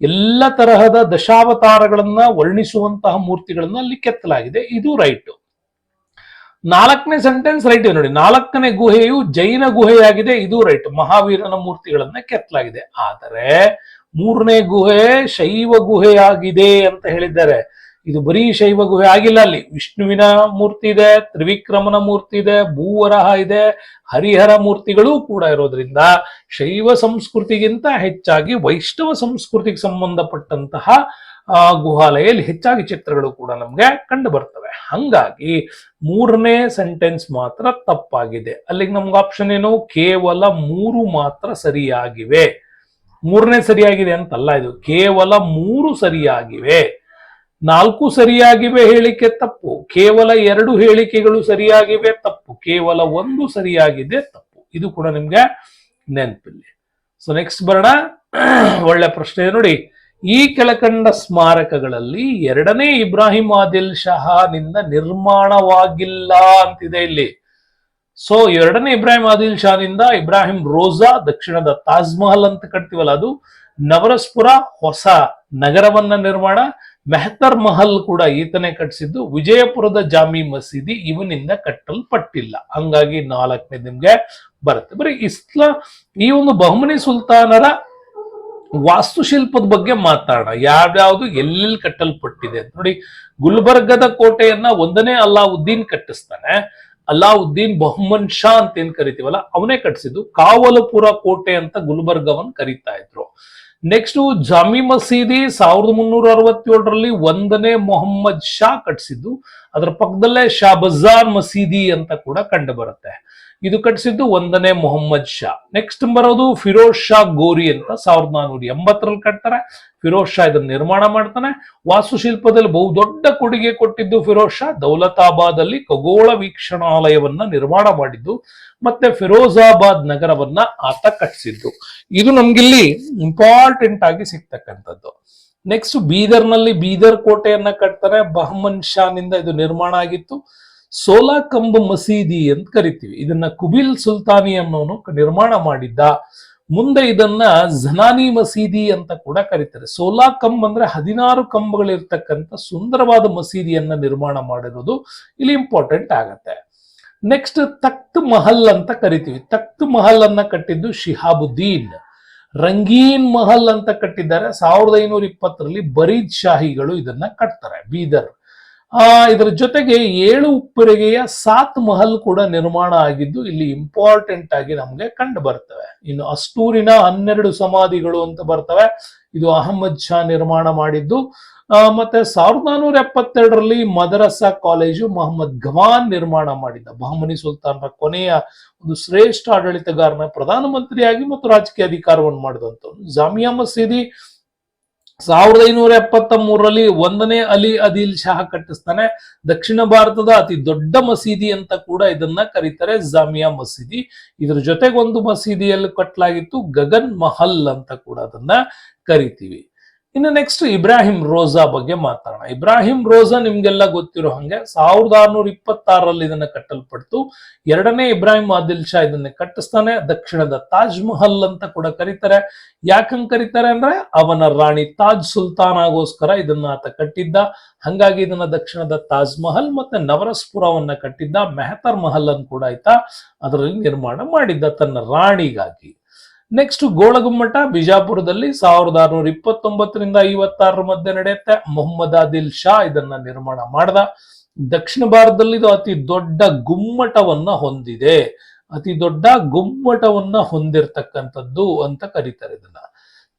S1: ಎಲ್ಲ ತರಹದ ದಶಾವತಾರಗಳನ್ನ ವರ್ಣಿಸುವಂತಹ ಮೂರ್ತಿಗಳನ್ನ ಅಲ್ಲಿ ಕೆತ್ತಲಾಗಿದೆ. ಇದು ರೈಟ್. ನಾಲ್ಕನೇ ಸೆಂಟೆನ್ಸ್ ರೈಟ್ ಇದೆ ನೋಡಿ. ನಾಲ್ಕನೇ ಗುಹೆಯು ಜೈನ ಗುಹೆಯಾಗಿದೆ. ಇದು ರೈಟ್. ಮಹಾವೀರನ ಮೂರ್ತಿಗಳನ್ನ ಕೆತ್ತಲಾಗಿದೆ. ಆದರೆ ಮೂರನೇ ಗುಹೆ ಶೈವ ಗುಹೆಯಾಗಿದೆ ಅಂತ ಹೇಳಿದ್ದಾರೆ. ಇದು ಬರೀ ಶೈವ ಗುಹೆ ಆಗಿಲ್ಲ. ಅಲ್ಲಿ ವಿಷ್ಣುವಿನ ಮೂರ್ತಿ ಇದೆ, ತ್ರಿವಿಕ್ರಮನ ಮೂರ್ತಿ ಇದೆ, ಭೂವರಹ ಇದೆ, ಹರಿಹರ ಮೂರ್ತಿಗಳೂ ಕೂಡ ಇರೋದ್ರಿಂದ ಶೈವ ಸಂಸ್ಕೃತಿಗಿಂತ ಹೆಚ್ಚಾಗಿ ವೈಷ್ಣವ ಸಂಸ್ಕೃತಿಗೆ ಸಂಬಂಧಪಟ್ಟಂತಹ ಗುಹಾಲಯಲ್ಲಿ ಹೆಚ್ಚಾಗಿ ಚಿತ್ರಗಳು ಕೂಡ ನಮ್ಗೆ ಕಂಡು ಬರ್ತವೆ. ಹಂಗಾಗಿ ಮೂರನೇ ಸೆಂಟೆನ್ಸ್ ಮಾತ್ರ ತಪ್ಪಾಗಿದೆ. ಅಲ್ಲಿಗೆ ನಮ್ಗೆ ಆಪ್ಷನ್ ಏನು? ಕೇವಲ 3 ಮಾತ್ರ ಸರಿಯಾಗಿವೆ. ಮೂರನೇ ಸರಿಯಾಗಿದೆ ಅಂತಲ್ಲ, ಇದು ಕೇವಲ 3 ಸರಿಯಾಗಿವೆ. 4 ಸರಿಯಾಗಿವೆ ಹೇಳಿಕೆ ತಪ್ಪು. ಕೇವಲ 2 ಹೇಳಿಕೆಗಳು ಸರಿಯಾಗಿವೆ ತಪ್ಪು. ಕೇವಲ 1 ಸರಿಯಾಗಿದೆ ತಪ್ಪು. ಇದು ಕೂಡ ನಿಮ್ಗೆ ನೆನಪಿಲ್ಲಿ. ಸೊ ನೆಕ್ಸ್ಟ್ ಬರೋಣ. ಒಳ್ಳೆ ಪ್ರಶ್ನೆ ನೋಡಿ. ಈ ಕೆಳಕಂಡ ಸ್ಮಾರಕಗಳಲ್ಲಿ ಎರಡನೇ ಇಬ್ರಾಹಿಂ ಆದಿಲ್ ಶಹಾನಿಂದ ನಿರ್ಮಾಣವಾಗಿಲ್ಲ ಅಂತಿದೆ ಇಲ್ಲಿ. ಸೊ ಎರಡನೇ ಇಬ್ರಾಹಿಂ ಆದಿಲ್ ಶಾನಿಂದ ಇಬ್ರಾಹಿಂ ರೋಜಾ, ದಕ್ಷಿಣದ ತಾಜ್ ಮಹಲ್ ಅಂತ ಕಟ್ತೀವಲ್ಲ ಅದು, ನವರಸ್ಪುರ ಹೊಸ ನಗರವನ್ನ ನಿರ್ಮಾಣ, ಮೆಹತರ್ ಮಹಲ್ ಕೂಡ ಈತನೇ ಕಟ್ಟಿಸಿದ್ದು, ವಿಜಯಪುರದ ಜಾಮಿ ಮಸೀದಿ ಇವನಿಂದ ಕಟ್ಟಲ್ಪಟ್ಟಿಲ್ಲ. ಹಂಗಾಗಿ 4ನೇ ನಿಮ್ಗೆ ಬರುತ್ತೆ. ಬರೀ ಈ ಒಂದು ಬಹಮನಿ ಸುಲ್ತಾನರ ವಾಸ್ತುಶಿಲ್ಪದ ಬಗ್ಗೆ ಮಾತಾಡೋಣ. ಯಾವ್ಯಾವ್ದು ಎಲ್ಲೆಲ್ಲಿ ಕಟ್ಟಲ್ಪಟ್ಟಿದೆ ಅಂತ ನೋಡಿ. ಗುಲ್ಬರ್ಗದ ಕೋಟೆಯನ್ನ 1ನೇ ಅಲ್ಲಾವುದ್ದೀನ್ ಕಟ್ಟಿಸ್ತಾನೆ. ಅಲ್ಲಾವುದ್ದೀನ್ ಬಹುಮನ್ ಶಾ ಅಂತ ಏನ್ ಕರಿತೀವಲ್ಲ ಅವನೇ ಕಟ್ಟಿಸಿದ್ದು. ಕಾವಲಪುರ ಕೋಟೆ ಅಂತ ಗುಲ್ಬರ್ಗವನ್ನ ಕರೀತಾ ಇದ್ರು. ನೆಕ್ಸ್ಟ್ ಜಾಮಿ ಮಸೀದಿ 1367ರಲ್ಲಿ 1ನೇ ಮೊಹಮ್ಮದ್ ಶಾ ಕಟ್ಟಿಸಿದ್ದು. ಅದರ ಪಕ್ಕದಲ್ಲೇ ಶಾ ಬಜಾರ್ ಮಸೀದಿ ಅಂತ ಕೂಡ ಕಂಡು ಬರುತ್ತೆ. ಇದು ಕಟ್ಟಿಸಿದ್ದು 1ನೇ ಮೊಹಮ್ಮದ್ ಶಾ. ನೆಕ್ಸ್ಟ್ ಬರೋದು ಫಿರೋಜ್ ಶಾ ಗೋರಿ ಅಂತ 1480ರಲ್ಲಿ ಕಟ್ತಾರೆ. ಫಿರೋಜ್ ಶಾ ಇದನ್ನ ನಿರ್ಮಾಣ ಮಾಡ್ತಾನೆ. ವಾಸ್ತುಶಿಲ್ಪದಲ್ಲಿ ಬಹುದೊಡ್ಡ ಕೊಡುಗೆ ಕೊಟ್ಟಿದ್ದು ಫಿರೋಜ್ ಶಾ. ದೌಲತಾಬಾದ್ ಅಲ್ಲಿ ಖಗೋಳ ವೀಕ್ಷಣಾಲಯವನ್ನ ನಿರ್ಮಾಣ ಮಾಡಿದ್ದು, ಮತ್ತೆ ಫಿರೋಜಾಬಾದ್ ನಗರವನ್ನ ಆತ ಕಟ್ಟಿಸಿದ್ದು. ಇದು ನಮ್ಗಿಲ್ಲಿ ಇಂಪಾರ್ಟೆಂಟ್ ಆಗಿ ಸಿಗ್ತಕ್ಕಂಥದ್ದು. ನೆಕ್ಸ್ಟ್ ಬೀದರ್ನಲ್ಲಿ ಬೀದರ್ ಕೋಟೆಯನ್ನ ಕಟ್ತಾರೆ. ಬಹಮನ್ ಶಾನಿಂದ ಇದು ನಿರ್ಮಾಣ ಆಗಿತ್ತು. ಸೋಲಾಕಂಬ್ ಮಸೀದಿ ಅಂತ ಕರಿತೀವಿ. ಇದನ್ನ ಕುಬಿಲ್ ಸುಲ್ತಾನಿ ಅನ್ನೋನು ನಿರ್ಮಾಣ ಮಾಡಿದ್ದ. ಮುಂದೆ ಇದನ್ನ ಝನಾನಿ ಮಸೀದಿ ಅಂತ ಕೂಡ ಕರೀತಾರೆ. ಸೋಲಾಕಂಬ್ ಅಂದ್ರೆ 16 ಕಂಬಗಳಿರ್ತಕ್ಕಂಥ ಸುಂದರವಾದ ಮಸೀದಿಯನ್ನ ನಿರ್ಮಾಣ ಮಾಡಿರೋದು ಇಲ್ಲಿ ಇಂಪಾರ್ಟೆಂಟ್ ಆಗತ್ತೆ. ನೆಕ್ಸ್ಟ್ ತಖ್ತ್ ಮಹಲ್ ಅಂತ ಕರಿತೀವಿ. ತಖ್ತ್ ಮಹಲ್ ಅನ್ನ ಕಟ್ಟಿದ್ದು ಶಿಹಾಬುದ್ದೀನ್. ರಂಗೀನ್ ಮಹಲ್ ಅಂತ ಕಟ್ಟಿದ್ದಾರೆ. 1520ರಲ್ಲಿ ಬರೀದ್ ಶಾಹಿಗಳು ಇದನ್ನ ಕಟ್ತಾರೆ ಬೀದರ್. ಇದರ ಜೊತೆಗೆ 7 ಉಪ್ಪರಿಗೆಯ 7 ಮಹಲ್ ಕೂಡ ನಿರ್ಮಾಣ ಆಗಿದ್ದು ಇಲ್ಲಿ ಇಂಪಾರ್ಟೆಂಟ್ ಆಗಿ ನಮ್ಗೆ ಕಂಡು ಬರ್ತವೆ. ಇನ್ನು ಅಸ್ತೂರಿನ 12 ಸಮಾಧಿಗಳು ಅಂತ ಬರ್ತವೆ. ಇದು ಅಹಮದ್ ಶಾ ನಿರ್ಮಾಣ ಮಾಡಿದ್ದು. ಮತ್ತೆ 1472ರಲ್ಲಿ ಮದರಸಾ ಕಾಲೇಜು ಮೊಹಮ್ಮದ್ ಗವಾನ್ ನಿರ್ಮಾಣ ಮಾಡಿದ್ದ. ಬಹಮನಿ ಸುಲ್ತಾನರ ಕೊನೆಯ ಒಂದು ಶ್ರೇಷ್ಠ ಆಡಳಿತಗಾರನ ಪ್ರಧಾನಮಂತ್ರಿಯಾಗಿ ಮತ್ತು ರಾಜಕೀಯ ಅಧಿಕಾರವನ್ನು ಮಾಡಿದಂಥವ್ರು. ಜಾಮಿಯಾ ಮಸೀದಿ 1573ರಲ್ಲಿ 1ನೇ ಅಲಿ ಆದಿಲ್ ಶಾ ಕಟ್ಟಿಸ್ತಾನೆ. ದಕ್ಷಿಣ ಭಾರತದ ಅತಿ ದೊಡ್ಡ ಮಸೀದಿ ಅಂತ ಕೂಡ ಇದನ್ನ ಕರೀತಾರೆ, ಜಾಮಿಯಾ ಮಸೀದಿ. ಇದ್ರ ಜೊತೆಗೆ ಒಂದು ಮಸೀದಿಯಲ್ಲಿ ಕಟ್ಟಲಾಗಿತ್ತು, ಗಗನ್ ಮಹಲ್ ಅಂತ ಕೂಡ ಅದನ್ನ ಕರಿತೀವಿ. ಇನ್ನು ನೆಕ್ಸ್ಟ್ ಇಬ್ರಾಹಿಂ ರೋಜಾ ಬಗ್ಗೆ ಮಾತಾಡೋಣ. ಇಬ್ರಾಹಿಂ ರೋಜಾ ನಿಮ್ಗೆಲ್ಲ ಗೊತ್ತಿರೋ ಹಂಗೆ 1626ರಲ್ಲಿ ಇದನ್ನ ಕಟ್ಟಲ್ಪಡ್ತು. ಎರಡನೇ ಇಬ್ರಾಹಿಂ ಆದಿಲ್ ಶಾ ಇದನ್ನ ಕಟ್ಟಿಸ್ತಾನೆ. ದಕ್ಷಿಣದ ತಾಜ್ ಮಹಲ್ ಅಂತ ಕೂಡ ಕರೀತಾರೆ. ಯಾಕಂಗ್ ಕರೀತಾರೆ ಅಂದ್ರೆ ಅವನ ರಾಣಿ ತಾಜ್ ಸುಲ್ತಾನಾಗೋಸ್ಕರ ಇದನ್ನ ಆತ ಕಟ್ಟಿದ್ದ. ಹಂಗಾಗಿ ಇದನ್ನ ದಕ್ಷಿಣದ ತಾಜ್ ಮಹಲ್ ಮತ್ತೆ ನವರಸ್ಪುರವನ್ನ ಕಟ್ಟಿದ್ದ. ಮೆಹತರ್ ಮಹಲ್ ಅನ್ನು ಕೂಡ ಆಯ್ತ ಅದರಲ್ಲಿ ನಿರ್ಮಾಣ ಮಾಡಿದ್ದ ತನ್ನ ರಾಣಿಗಾಗಿ. ನೆಕ್ಸ್ಟ್ ಗೋಳಗುಮ್ಮಟ ಬಿಜಾಪುರದಲ್ಲಿ 1629ರಿಂದ 56 ಮಧ್ಯೆ ನಡೆಯುತ್ತೆ. ಮೊಹಮ್ಮದ್ ಆದಿಲ್ ಶಾ ಇದನ್ನ ನಿರ್ಮಾಣ ಮಾಡ್ದ. ದಕ್ಷಿಣ ಭಾರತದಲ್ಲಿ ಇದು ಅತಿ ದೊಡ್ಡ ಗುಮ್ಮಟವನ್ನ ಹೊಂದಿದೆ. ಅತಿ ದೊಡ್ಡ ಗುಮ್ಮಟವನ್ನ ಹೊಂದಿರತಕ್ಕಂಥದ್ದು ಅಂತ ಕರೀತಾರೆ ಇದನ್ನ.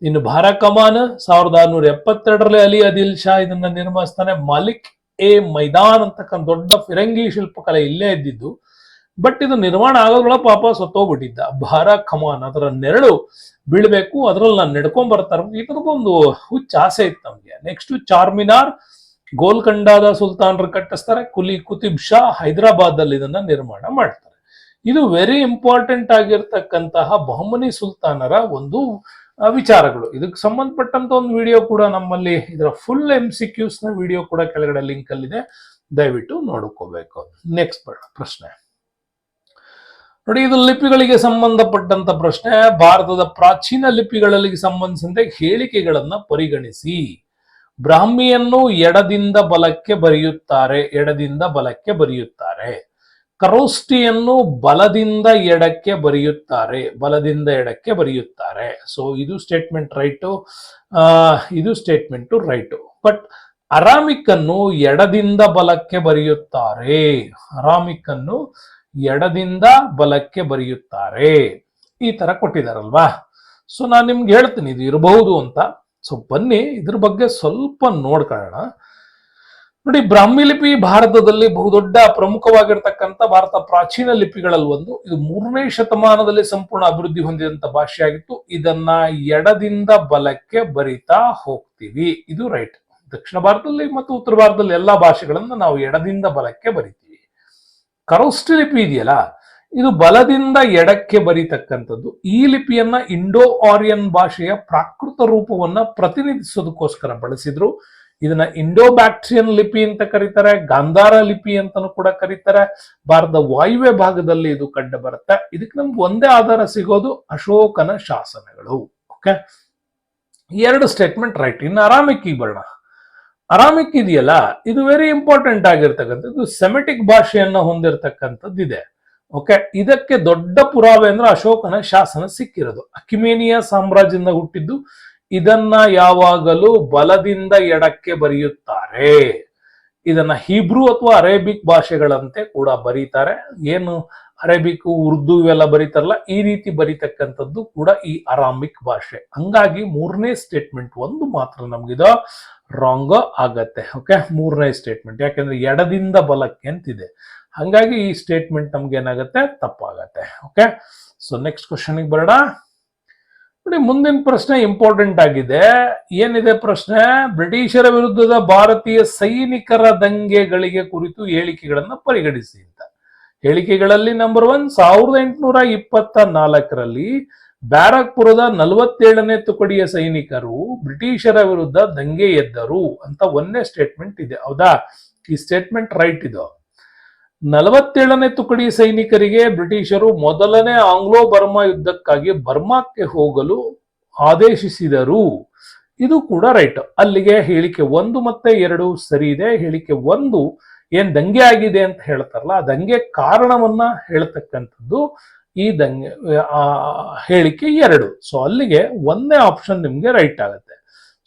S1: ಇನ್ನು ಭಾರ ಕಮಾನ್ 1672ರಲ್ಲಿ ಅಲಿ ಆದಿಲ್ ಶಾ ಇದನ್ನ ನಿರ್ಮಿಸ್ತಾನೆ. ಮಾಲಿಕ್ ಎ ಮೈದಾನ್ ಅಂತಕ್ಕಂಥ ದೊಡ್ಡ ಫಿರಂಗಿ ಶಿಲ್ಪಕಲೆ ಇಲ್ಲೇ ಇದ್ದಿದ್ದು. ಬಟ್ ಇದು ನಿರ್ಮಾಣ ಆಗೋದ್ರೊಳಗೆ ಪಾಪ ಸತ್ತೋಗ್ಬಿಟ್ಟಿದ್ದ. ಭಾರ ಕಮಾನ್ ಅದರ ನೆರಳು ಬೀಳ್ಬೇಕು, ಅದ್ರಲ್ಲಿ ನಾನು ನಡ್ಕೊಂಡ್ ಬರ್ತಾರೆ, ಈ ತರದೊಂದು ಹುಚ್ಚ ಆಸೆ ಇತ್ತು ನಮ್ಗೆ. ನೆಕ್ಸ್ಟ್ ಚಾರ್ಮಿನಾರ್ ಗೋಲ್ಕಂಡಾದ ಸುಲ್ತಾನರು ಕಟ್ಟಿಸ್ತಾರೆ. ಕುಲಿ ಕುತುಬ್ ಶಾ ಹೈದರಾಬಾದ್ ಅಲ್ಲಿ ಇದನ್ನ ನಿರ್ಮಾಣ ಮಾಡ್ತಾರೆ. ಇದು ವೆರಿ ಇಂಪಾರ್ಟೆಂಟ್ ಆಗಿರ್ತಕ್ಕಂತಹ ಬಹಮನಿ ಸುಲ್ತಾನರ ಒಂದು ವಿಚಾರಗಳು. ಇದಕ್ಕೆ ಸಂಬಂಧಪಟ್ಟಂತ ಒಂದು ವಿಡಿಯೋ ಕೂಡ ನಮ್ಮಲ್ಲಿ, ಇದರ ಫುಲ್ MCQs ನ ವಿಡಿಯೋ ಕೂಡ ಕೆಳಗಡೆ ಲಿಂಕ್ ಅಲ್ಲಿ ಇದೆ, ದಯವಿಟ್ಟು ನೋಡ್ಕೋಬೇಕು. ನೆಕ್ಸ್ಟ್ ಪ್ರಶ್ನೆ ನೋಡಿ, ಇದು ಲಿಪಿಗಳಿಗೆ ಸಂಬಂಧಪಟ್ಟಂತ ಪ್ರಶ್ನೆ. ಭಾರತದ ಪ್ರಾಚೀನ ಲಿಪಿಗಳಲ್ಲಿ ಸಂಬಂಧಿಸಿದಂತೆ ಹೇಳಿಕೆಗಳನ್ನ ಪರಿಗಣಿಸಿ. ಬ್ರಾಹ್ಮಿಯನ್ನು ಎಡದಿಂದ ಬಲಕ್ಕೆ ಬರೆಯುತ್ತಾರೆ, ಎಡದಿಂದ ಬಲಕ್ಕೆ ಬರೆಯುತ್ತಾರೆ. ಖರೋಷ್ಠಿಯನ್ನು ಬಲದಿಂದ ಎಡಕ್ಕೆ ಬರೆಯುತ್ತಾರೆ, ಬಲದಿಂದ ಎಡಕ್ಕೆ ಬರೆಯುತ್ತಾರೆ. ಸೊ ಇದು ಸ್ಟೇಟ್ಮೆಂಟ್ ರೈಟು, ಇದು ಸ್ಟೇಟ್ಮೆಂಟ್ ರೈಟು. ಬಟ್ ಅರಾಮಿಕ್ ಅನ್ನು ಎಡದಿಂದ ಬಲಕ್ಕೆ ಬರೆಯುತ್ತಾರೆ, ಅರಾಮಿಕ್ ಅನ್ನು ಎಡದಿಂದ ಬಲಕ್ಕೆ ಬರೆಯುತ್ತಾರೆ, ಈ ತರ ಕೊಟ್ಟಿದಾರಲ್ವಾ. ಸೊ ನಾನು ನಿಮ್ಗೆ ಹೇಳ್ತೀನಿ ಇದು ಇರಬಹುದು ಅಂತ. ಸೊ ಬನ್ನಿ ಇದ್ರ ಬಗ್ಗೆ ಸ್ವಲ್ಪ ನೋಡ್ಕೊಳ್ಳೋಣ. ನೋಡಿ, ಬ್ರಾಹ್ಮಿ ಲಿಪಿ ಭಾರತದಲ್ಲಿ ಬಹುದೊಡ್ಡ ಪ್ರಮುಖವಾಗಿರ್ತಕ್ಕಂಥ ಭಾರತ ಪ್ರಾಚೀನ ಲಿಪಿಗಳಲ್ಲಿ ಒಂದು. ಇದು 3ನೇ ಶತಮಾನದಲ್ಲಿ ಸಂಪೂರ್ಣ ಅಭಿವೃದ್ಧಿ ಹೊಂದಿದಂತ ಭಾಷೆಯಾಗಿತ್ತು. ಇದನ್ನ ಎಡದಿಂದ ಬಲಕ್ಕೆ ಬರಿತಾ ಹೋಗ್ತೀವಿ, ಇದು ರೈಟ್. ದಕ್ಷಿಣ ಭಾರತದಲ್ಲಿ ಮತ್ತು ಉತ್ತರ ಭಾರತದಲ್ಲಿ ಎಲ್ಲಾ ಭಾಷೆಗಳನ್ನ ನಾವು ಎಡದಿಂದ ಬಲಕ್ಕೆ ಬರಿತೀವಿ. ಖರೋಷ್ಠಿ ಲಿಪಿ ಇದೆಯಲ್ಲ, ಇದು ಬಲದಿಂದ ಎಡಕ್ಕೆ ಬರೀತಕ್ಕಂಥದ್ದು. ಈ ಲಿಪಿಯನ್ನ ಇಂಡೋ ಆರಿಯನ್ ಭಾಷೆಯ ಪ್ರಾಕೃತ ರೂಪವನ್ನ ಪ್ರತಿನಿಧಿಸೋದಕ್ಕೋಸ್ಕರ ಬಳಸಿದ್ರು. ಇದನ್ನ ಇಂಡೋ ಬ್ಯಾಕ್ಟ್ರಿಯನ್ ಲಿಪಿ ಅಂತ ಕರೀತಾರೆ, ಗಾಂಧಾರ ಲಿಪಿ ಅಂತಾನೂ ಕೂಡ ಕರೀತಾರೆ. ಭಾರತದ ವಾಯುವ್ಯ ಭಾಗದಲ್ಲಿ ಇದು ಕಂಡು ಬರುತ್ತೆ. ಇದಕ್ಕೆ ನಮ್ಗೆ ಒಂದೇ ಆಧಾರ ಸಿಗೋದು ಅಶೋಕನ ಶಾಸನಗಳು. ಓಕೆ, ಎರಡು ಸ್ಟೇಟ್ಮೆಂಟ್ ರೈಟ್. ಇನ್ನು ಅರಾಮಿಕ್ ಬರೋಣ. ಅರಾಮಿಕ್ ಇದೆಯಲ್ಲ, ಇದು ವೆರಿ ಇಂಪಾರ್ಟೆಂಟ್ ಆಗಿರ್ತಕ್ಕಂಥದ್ದು. ಸೆಮೆಟಿಕ್ ಭಾಷೆಯನ್ನ ಹೊಂದಿರತಕ್ಕಂಥದ್ದು ಇದೆ. ಓಕೆ, ಇದಕ್ಕೆ ದೊಡ್ಡ ಪುರಾವೆ ಅಂದ್ರೆ ಅಶೋಕನ ಶಾಸನ ಸಿಕ್ಕಿರೋದು. ಅಕಿಮೇನಿಯಾ ಸಾಮ್ರಾಜ್ಯದಿಂದ ಹುಟ್ಟಿದ್ದು. ಇದನ್ನ ಯಾವಾಗಲೂ ಬಲದಿಂದ ಎಡಕ್ಕೆ ಬರೆಯುತ್ತಾರೆ. ಇದನ್ನ ಹೀಬ್ರೂ ಅಥವಾ ಅರೇಬಿಕ್ ಭಾಷೆಗಳಂತೆ ಕೂಡ ಬರೀತಾರೆ. ಏನು ಅರೇಬಿಕ್, ಉರ್ದು ಇವೆಲ್ಲ ಬರೀತಾರಲ್ಲ, ಈ ರೀತಿ ಬರೀತಕ್ಕಂಥದ್ದು ಕೂಡ ಈ ಅರಾಮಿಕ್ ಭಾಷೆ. ಹಂಗಾಗಿ ಮೂರನೇ ಸ್ಟೇಟ್ಮೆಂಟ್ ಒಂದು ಮಾತ್ರ ನಮ್ಗಿದ ರಾಂಗ್ ಆಗತ್ತೆ. ಓಕೆ, ಮೂರನೇ ಸ್ಟೇಟ್ಮೆಂಟ್, ಯಾಕೆಂದ್ರೆ ಎಡದಿಂದ ಬಲಕ್ಕೆ ಅಂತಿದೆ. ಹಂಗಾಗಿ ಈ ಸ್ಟೇಟ್ಮೆಂಟ್ ನಮ್ಗೆ ಏನಾಗುತ್ತೆ, ತಪ್ಪಾಗತ್ತೆ. ಓಕೆ, ಸೊ ನೆಕ್ಸ್ಟ್ ಕ್ವಶನ್ಗೆ ಬರೋಣ. ನೋಡಿ, ಮುಂದಿನ ಪ್ರಶ್ನೆ ಇಂಪಾರ್ಟೆಂಟ್ ಆಗಿದೆ. ಏನಿದೆ ಪ್ರಶ್ನೆ? ಬ್ರಿಟಿಷರ ವಿರುದ್ಧದ ಭಾರತೀಯ ಸೈನಿಕರ ದಂಗೆಗಳಿಗೆ ಕುರಿತು ಹೇಳಿಕೆಗಳನ್ನ ಪರಿಗಣಿಸಿ ಅಂತ. ಹೇಳಿಕೆಗಳಲ್ಲಿ ನಂಬರ್ 1, 1824ರಲ್ಲಿ ಬ್ಯಾರಕ್ಪುರದ 47ನೇ ತುಕಡಿಯ ಸೈನಿಕರು ಬ್ರಿಟಿಷರ ವಿರುದ್ಧ ದಂಗೆ ಎದ್ದರು ಅಂತ ಒಂದೇ ಸ್ಟೇಟ್ಮೆಂಟ್ ಇದೆ. ಹೌದಾ? ಈ ಸ್ಟೇಟ್ಮೆಂಟ್ ರೈಟ್ ಇದು. 47ನೇ ತುಕಡಿ ಸೈನಿಕರಿಗೆ ಬ್ರಿಟಿಷರು ಮೊದಲನೇ ಆಂಗ್ಲೋ ಬರ್ಮಾ ಯುದ್ಧಕ್ಕಾಗಿ ಬರ್ಮಾಕ್ಕೆ ಹೋಗಲು ಆದೇಶಿಸಿದರು. ಇದು ಕೂಡ ರೈಟ್. ಅಲ್ಲಿಗೆ ಹೇಳಿಕೆ 1 ಮತ್ತೆ 2 ಸರಿ ಇದೆ. ಹೇಳಿಕೆ 1 ಏನ್ ದಂಗೆ ಆಗಿದೆ ಅಂತ ಹೇಳ್ತಾರಲ್ಲ, ಆ ದಂಗೆ ಕಾರಣವನ್ನ ಹೇಳ್ತಕ್ಕಂಥದ್ದು ಈ ದಂಗೆ ಹೇಳಿಕೆ 2. ಸೊ ಅಲ್ಲಿಗೆ ಒಂದೇ ಆಪ್ಷನ್ ನಿಮ್ಗೆ ರೈಟ್ ಆಗುತ್ತೆ.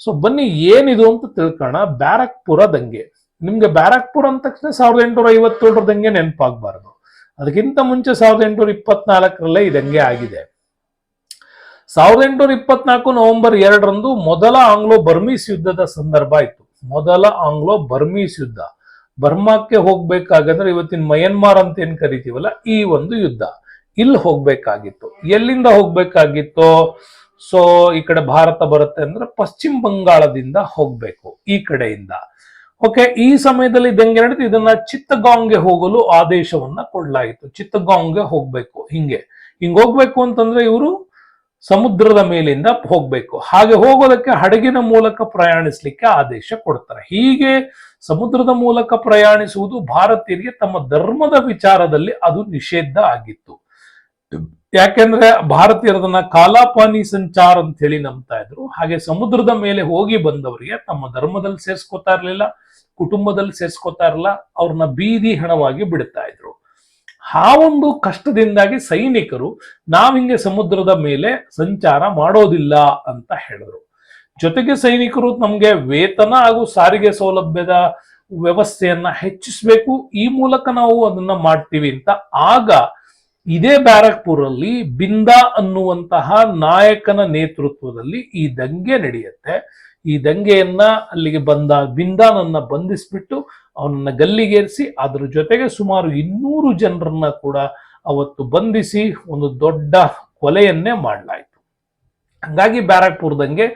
S1: ಸೊ ಬನ್ನಿ ಏನಿದು ಅಂತ ತಿಳ್ಕೋಣ. ಬ್ಯಾರಕ್ಪುರ ದಂಗೆ. ನಿಮ್ಗೆ ಬ್ಯಾರಕ್ಪುರ ಅಂದ ತಕ್ಷಣ 1857 ದಂಗೆ ನೆನಪಾಗಬಾರ್ದು. ಅದಕ್ಕಿಂತ ಮುಂಚೆ 1824ರಲ್ಲೇ ಈ ದಂಗೆ ಆಗಿದೆ. 1824 ನವೆಂಬರ್ 2ರಂದು ಮೊದಲ ಆಂಗ್ಲೋ ಬರ್ಮೀಸ್ ಯುದ್ಧದ ಸಂದರ್ಭ ಇತ್ತು. ಮೊದಲ ಆಂಗ್ಲೋ ಬರ್ಮೀಸ್ ಯುದ್ಧ. ಬರ್ಮಾಕ್ಕೆ ಹೋಗ್ಬೇಕಾಗಂದ್ರೆ ಇವತ್ತಿನ ಮಯನ್ಮಾರ್ ಅಂತ ಏನ್ ಕರಿತೀವಲ್ಲ, ಈ ಒಂದು ಯುದ್ಧ ಇಲ್ಲಿ ಹೋಗ್ಬೇಕಾಗಿತ್ತು. ಎಲ್ಲಿಂದ ಹೋಗ್ಬೇಕಾಗಿತ್ತು? ಸೊ ಈ ಕಡೆ ಭಾರತ ಬರುತ್ತೆ ಅಂದ್ರೆ ಪಶ್ಚಿಮ ಬಂಗಾಳದಿಂದ ಹೋಗ್ಬೇಕು, ಈ ಕಡೆಯಿಂದ. ಓಕೆ, ಈ ಸಮಯದಲ್ಲಿ ದಂಗೆ ನಡೆದು ಇದನ್ನ ಚಿತ್ತಗಾಂವ್ಗೆ ಹೋಗಲು ಆದೇಶವನ್ನ ಕೊಡ್ಲಾಯಿತು. ಚಿತ್ತಗಾಂವ್ಗೆ ಹೋಗ್ಬೇಕು. ಹಿಂಗೆ ಹೋಗ್ಬೇಕು ಅಂತಂದ್ರೆ ಇವರು ಸಮುದ್ರದ ಮೇಲಿಂದ ಹೋಗ್ಬೇಕು. ಹಾಗೆ ಹೋಗೋದಕ್ಕೆ ಹಡಗಿನ ಮೂಲಕ ಪ್ರಯಾಣಿಸ್ಲಿಕ್ಕೆ ಆದೇಶ ಕೊಡ್ತಾರೆ. ಹೀಗೆ ಸಮುದ್ರದ ಮೂಲಕ ಪ್ರಯಾಣಿಸುವುದು ಭಾರತೀಯರಿಗೆ ತಮ್ಮ ಧರ್ಮದ ವಿಚಾರದಲ್ಲಿ ಅದು ನಿಷೇಧ ಆಗಿತ್ತು. ಯಾಕೆಂದ್ರೆ ಭಾರತೀಯರದನ್ನ ಕಾಲಾಪಾನಿ ಸಂಚಾರ ಅಂತ ಹೇಳಿ ನಂಬ್ತಾ ಇದ್ರು. ಹಾಗೆ ಸಮುದ್ರದ ಮೇಲೆ ಹೋಗಿ ಬಂದವರಿಗೆ ತಮ್ಮ ಧರ್ಮದಲ್ಲಿ ಸೇರ್ಸ್ಕೊತಾ ಇರ್ಲಿಲ್ಲ, ಕುಟುಂಬದಲ್ಲಿ ಸೇರ್ಸ್ಕೊತಾ ಇರಲಿಲ್ಲ, ಅವ್ರನ್ನ ಬೀದಿ ಹಣವಾಗಿ ಬಿಡ್ತಾ ಇದ್ರು. ಆ ಒಂದು ಕಷ್ಟದಿಂದಾಗಿ ಸೈನಿಕರು ನಾವ್ ಹಿಂಗೆ ಸಮುದ್ರದ ಮೇಲೆ ಸಂಚಾರ ಮಾಡೋದಿಲ್ಲ ಅಂತ ಹೇಳಿದ್ರು. ಜೊತೆಗೆ ಸೈನಿಕರು ನಮ್ಗೆ ವೇತನ ಹಾಗೂ ಸಾರಿಗೆ ಸೌಲಭ್ಯದ ವ್ಯವಸ್ಥೆಯನ್ನ ಹೆಚ್ಚಿಸಬೇಕು, ಈ ಮೂಲಕ ನಾವು ಅದನ್ನ ಮಾಡ್ತೀವಿ ಅಂತ. ಆಗ ಇದೇ ಬ್ಯಾರಕ್ಪುರಲ್ಲಿ ಬಿಂದಾ ಅನ್ನುವಂತಹ ನಾಯಕನ ನೇತೃತ್ವದಲ್ಲಿ ಈ ದಂಗೆ ನಡೆಯುತ್ತೆ. ಈ ದಂಗೆಯನ್ನ ಅಲ್ಲಿಗೆ ಬಂದ ಬಿಂದಾನನ್ನ ಬಂಧಿಸ್ಬಿಟ್ಟು ಅವನನ್ನ ಗಲ್ಲಿಗೇರಿಸಿ ಅದ್ರ ಜೊತೆಗೆ ಸುಮಾರು 200 ಜನರನ್ನ ಕೂಡ ಅವತ್ತು ಬಂಧಿಸಿ ಒಂದು ದೊಡ್ಡ ಕೊಲೆಯನ್ನೇ ಮಾಡಲಾಯಿತು. ಹಂಗಾಗಿ ಬ್ಯಾರಕ್ಪುರ್ ದಂಗೆ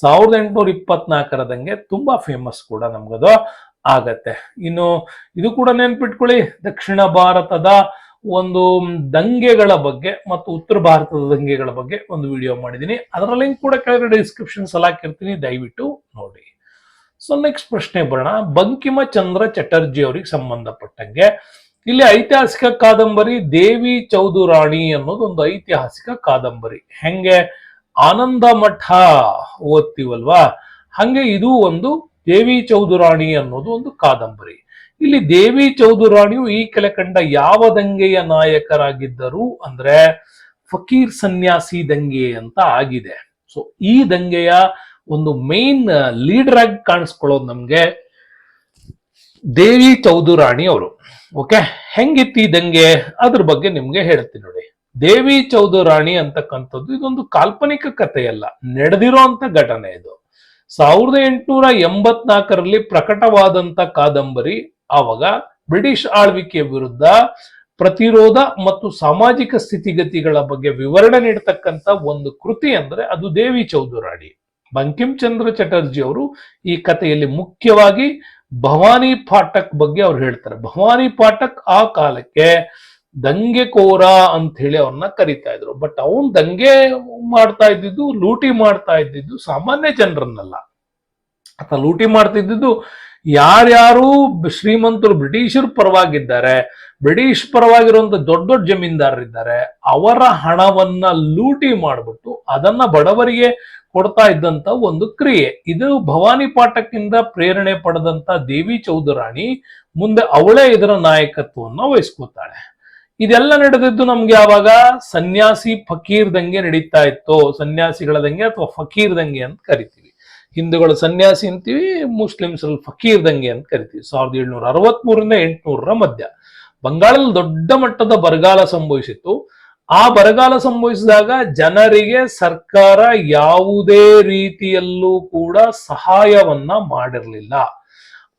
S1: 1824ರ ದಂಗೆ ತುಂಬಾ ಫೇಮಸ್ ಕೂಡ ನಮ್ಗದು ಆಗತ್ತೆ. ಇನ್ನು ಇದು ಕೂಡ ನೆನ್ಪಿಟ್ಕೊಳ್ಳಿ, ದಕ್ಷಿಣ ಭಾರತದ ಒಂದು ದಂಗೆಗಳ ಬಗ್ಗೆ ಮತ್ತು ಉತ್ತರ ಭಾರತದ ದಂಗೆಗಳ ಬಗ್ಗೆ ಒಂದು ವಿಡಿಯೋ ಮಾಡಿದ್ದೀನಿ. ಅದರ ಲಿಂಕ್ ಕೂಡ ಕೆಳಗಡೆ ಡಿಸ್ಕ್ರಿಪ್ಷನ್ಸ್ ಅಲ್ಲಿ ಹಾಕಿರ್ತೀನಿ, ದಯವಿಟ್ಟು ನೋಡಿ. ಸೊ ನೆಕ್ಸ್ಟ್ ಪ್ರಶ್ನೆ ಬರೋಣ. ಬಂಕಿಮ ಚಂದ್ರ ಚಟರ್ಜಿ ಅವರಿಗೆ ಸಂಬಂಧಪಟ್ಟಂಗೆ ಇಲ್ಲಿ ಐತಿಹಾಸಿಕ ಕಾದಂಬರಿ ದೇವಿ ಚೌದುರಾಣಿ ಅನ್ನೋದು ಒಂದು ಐತಿಹಾಸಿಕ ಕಾದಂಬರಿ. ಹೆಂಗೆ ಆನಂದ ಮಠ ಓದ್ತೀವಲ್ವಾ, ಹಂಗೆ ಇದು ಒಂದು ದೇವಿ ಚೌದುರಾಣಿ ಅನ್ನೋದು ಒಂದು ಕಾದಂಬರಿ. ಇಲ್ಲಿ ದೇವಿ ಚೌದುರಾಣಿಯು ಈ ಕೆಳಕಂಡ ಯಾವ ದಂಗೆಯ ನಾಯಕರಾಗಿದ್ದರು ಅಂದ್ರೆ ಫಕೀರ್ ಸನ್ಯಾಸಿ ದಂಗೆ ಅಂತ ಆಗಿದೆ. ಸೊ ಈ ದಂಗೆಯ ಒಂದು ಮೇನ್ ಲೀಡರ್ ಆಗಿ ಕಾಣಿಸ್ಕೊಳ್ಳೋದು ನಮ್ಗೆ ದೇವಿ ಚೌದುರಾಣಿ ಅವರು. ಓಕೆ, ಹೆಂಗಿತ್ತು ಈ ದಂಗೆ ಅದ್ರ ಬಗ್ಗೆ ನಿಮ್ಗೆ ಹೇಳ್ತೀನಿ ನೋಡಿ. ದೇವಿ ಚೌದುರಾಣಿ ಅಂತಕ್ಕಂಥದ್ದು ಇದೊಂದು ಕಾಲ್ಪನಿಕ ಕಥೆಯಲ್ಲ, ನಡೆದಿರೋ ಅಂತ ಘಟನೆ ಇದು. 1884ರಲ್ಲಿ ಪ್ರಕಟವಾದಂತ ಕಾದಂಬರಿ. ಆವಾಗ ಬ್ರಿಟಿಷ್ ಆಳ್ವಿಕೆಯ ವಿರುದ್ಧ ಪ್ರತಿರೋಧ ಮತ್ತು ಸಾಮಾಜಿಕ ಸ್ಥಿತಿಗತಿಗಳ ಬಗ್ಗೆ ವಿವರಣೆ ನೀಡತಕ್ಕಂತ ಒಂದು ಕೃತಿ ಅಂದ್ರೆ ಅದು ದೇವಿ ಚೌದುರಾಣಿ. ಬಂಕಿಂ ಚಂದ್ರ ಚಟರ್ಜಿ ಅವರು ಈ ಕಥೆಯಲ್ಲಿ ಮುಖ್ಯವಾಗಿ ಭವಾನಿ ಪಾಠಕ್ ಬಗ್ಗೆ ಅವ್ರು ಹೇಳ್ತಾರೆ. ಭವಾನಿ ಪಾಠಕ್ ಆ ಕಾಲಕ್ಕೆ ದಂಗೆಕೋರ ಅಂತ ಹೇಳಿ ಅವ್ರನ್ನ ಕರಿತಾ ಇದ್ರು. ಬಟ್ ಅವನ್ ದಂಗೆ ಮಾಡ್ತಾ ಇದ್ದಿದ್ದು, ಲೂಟಿ ಮಾಡ್ತಾ ಇದ್ದಿದ್ದು ಸಾಮಾನ್ಯ ಜನರನ್ನಲ್ಲ. ಆತ ಲೂಟಿ ಮಾಡ್ತಿದ್ದು ಯಾರ್ಯಾರು ಶ್ರೀಮಂತರು ಬ್ರಿಟಿಷರ್ ಪರವಾಗಿದ್ದಾರೆ, ಬ್ರಿಟಿಷ್ ಪರವಾಗಿರುವಂತ ದೊಡ್ಡ ದೊಡ್ಡ ಜಮೀನ್ದಾರರಿದ್ದಾರೆ, ಅವರ ಹಣವನ್ನ ಲೂಟಿ ಮಾಡ್ಬಿಟ್ಟು ಅದನ್ನ ಬಡವರಿಗೆ ಕೊಡ್ತಾ ಇದ್ದಂತ ಒಂದು ಕ್ರಿಯೆ ಇದು. ಭವಾನಿ ಪಾಠಕ್ಕಿಂತ ಪ್ರೇರಣೆ ಪಡೆದಂತ ದೇವಿ ಚೌಧರಾಣಿ ಮುಂದೆ ಅವಳೇ ಇದರ ನಾಯಕತ್ವವನ್ನು ವಹಿಸ್ಕೊತಾಳೆ. ಇದೆಲ್ಲ ನಡೆದಿದ್ದು ನಮ್ಗೆ ಯಾವಾಗ ಸನ್ಯಾಸಿ ಫಕೀರ್ ದಂಗೆ ನಡೀತಾ ಇತ್ತು. ಸನ್ಯಾಸಿಗಳ ದಂಗೆ ಅಥವಾ ಫಕೀರ್ ದಂಗೆ ಅಂತ ಕರಿತೀವಿ. ಹಿಂದೂಗಳು ಸನ್ಯಾಸಿ ಅಂತೀವಿ, ಮುಸ್ಲಿಮ್ಸ್ ಫಕೀರ್ ದಂಗೆ ಅಂತ ಕರಿತೀವಿ. 1763ರಿಂದ 800ರ ಮಧ್ಯ ಬಂಗಾಳದಲ್ಲಿ ದೊಡ್ಡ ಮಟ್ಟದ ಬರಗಾಲ ಸಂಭವಿಸಿತ್ತು. ಆ ಬರಗಾಲ ಸಂಭವಿಸಿದಾಗ ಜನರಿಗೆ ಸರ್ಕಾರ ಯಾವುದೇ ರೀತಿಯಲ್ಲೂ ಕೂಡ ಸಹಾಯವನ್ನ ಮಾಡಿರಲಿಲ್ಲ.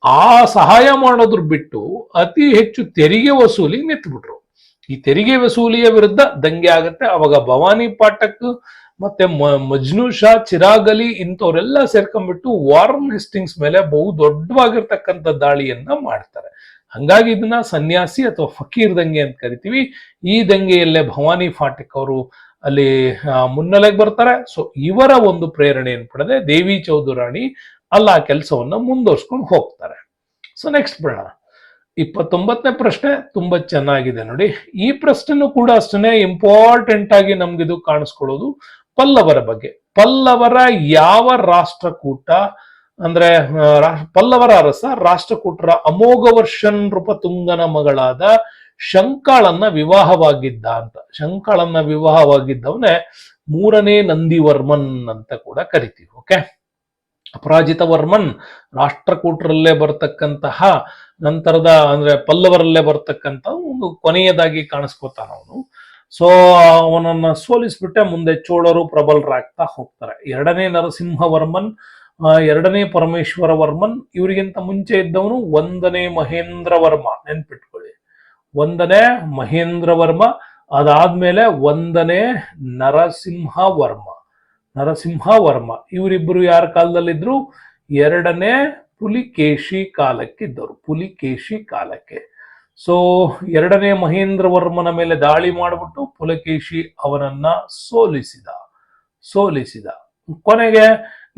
S1: ಆ ಸಹಾಯ ಮಾಡೋದ್ರ ಬಿಟ್ಟು ಅತಿ ಹೆಚ್ಚು ತೆರಿಗೆ ವಸೂಲಿ ನಿಂತುಬಿಟ್ರು. ಈ ತೆರಿಗೆ ವಸೂಲಿಯ ವಿರುದ್ಧ ದಂಗೆ ಆಗತ್ತೆ. ಅವಾಗ ಭವಾನಿ ಪಾಠಕ್ ಮತ್ತೆ ಮಜ್ನು ಶಾ, ಚಿರಾಗ್ ಅಲಿ ಇಂಥವರೆಲ್ಲ ಸೇರ್ಕೊಂಡ್ಬಿಟ್ಟು ವಾರನ್ ಹೆಸ್ಟಿಂಗ್ಸ್ ಮೇಲೆ ಬಹು ದೊಡ್ಡವಾಗಿರ್ತಕ್ಕಂಥ ದಾಳಿಯನ್ನ ಮಾಡ್ತಾರೆ. ಹಂಗಾಗಿ ಇದನ್ನ ಸನ್ಯಾಸಿ ಅಥವಾ ಫಕೀರ್ ದಂಗೆ ಅಂತ ಕರಿತೀವಿ. ಈ ದಂಗೆಯಲ್ಲೇ ಭವಾನಿ ಪಾಠಕ್ ಅವರು ಅಲ್ಲಿ ಮುನ್ನೆಲೆಗೆ ಬರ್ತಾರೆ. ಸೊ ಇವರ ಒಂದು ಪ್ರೇರಣೆಯನ್ನು ಪಡೆದೆ ದೇವಿ ಚೌಧರಾಣಿ ಅಲ್ಲ ಆ ಕೆಲಸವನ್ನ ಮುಂದುವರ್ಸ್ಕೊಂಡು ಹೋಗ್ತಾರೆ. ಸೊ ನೆಕ್ಸ್ಟ್ ಬರೋಣ. 29ನೇ ಪ್ರಶ್ನೆ ತುಂಬಾ ಚೆನ್ನಾಗಿದೆ ನೋಡಿ. ಈ ಪ್ರಶ್ನೆನೂ ಕೂಡ ಅಷ್ಟೇ ಇಂಪಾರ್ಟೆಂಟ್ ಆಗಿ ನಮ್ಗಿದು ಕಾಣಿಸ್ಕೊಳ್ಳೋದು ಪಲ್ಲವರ ಬಗ್ಗೆ. ಪಲ್ಲವರ ಯಾವ ರಾಷ್ಟ್ರಕೂಟ ಅಂದ್ರೆ ಪಲ್ಲವರ ಅರಸ ರಾಷ್ಟ್ರಕೂಟರ ಅಮೋಘವರ್ಷನ್ ನೃಪತುಂಗನ ಮಗಳಾದ ಶಂಕಾಳನ್ನ ವಿವಾಹವಾಗಿದ್ದ ಅಂತ. ಶಂಕಾಳನ್ನ ವಿವಾಹವಾಗಿದ್ದವನೇ 3ನೇ ನಂದಿವರ್ಮನ್ ಅಂತ ಕೂಡ ಕರಿತೀವಿ. ಓಕೆ, ಅಪರಾಜಿತ ವರ್ಮನ್ ರಾಷ್ಟ್ರಕೂಟರಲ್ಲೇ ಬರ್ತಕ್ಕಂತಹ ನಂತರದ ಅಂದ್ರೆ ಪಲ್ಲವರಲ್ಲೇ ಬರ್ತಕ್ಕಂಥ ಒಂದು ಕೊನೆಯದಾಗಿ ಕಾಣಿಸ್ಕೊತಾನ ಅವನು. ಸೊ ಅವನನ್ನ ಸೋಲಿಸ್ಬಿಟ್ಟೆ ಮುಂದೆ ಚೋಳರು ಪ್ರಬಲರಾಗ್ತಾ ಹೋಗ್ತಾರೆ. 2ನೇ ನರಸಿಂಹವರ್ಮನ್, 2ನೇ ಪರಮೇಶ್ವರ ವರ್ಮನ್, ಇವರಿಗಿಂತ ಮುಂಚೆ ಇದ್ದವನು 1ನೇ ಮಹೇಂದ್ರ ವರ್ಮ. ನೆನ್ಪಿಟ್ಕೊಳ್ಳಿ, 1ನೇ ಮಹೇಂದ್ರ ವರ್ಮ. ಅದಾದ್ಮೇಲೆ 1ನೇ ನರಸಿಂಹವರ್ಮ. ಇವರಿಬ್ಬರು ಯಾರ ಕಾಲದಲ್ಲಿದ್ರು? 2ನೇ ಪುಲಿಕೇಶಿ ಕಾಲಕ್ಕಿದ್ದವರು, ಪುಲಿಕೇಶಿ ಕಾಲಕ್ಕೆ. ಸೊ 2ನೇ ಮಹೇಂದ್ರ ವರ್ಮನ ಮೇಲೆ ದಾಳಿ ಮಾಡಿಬಿಟ್ಟು ಪುಲಕೇಶಿ ಅವನನ್ನ ಸೋಲಿಸಿದ. ಕೊನೆಗೆ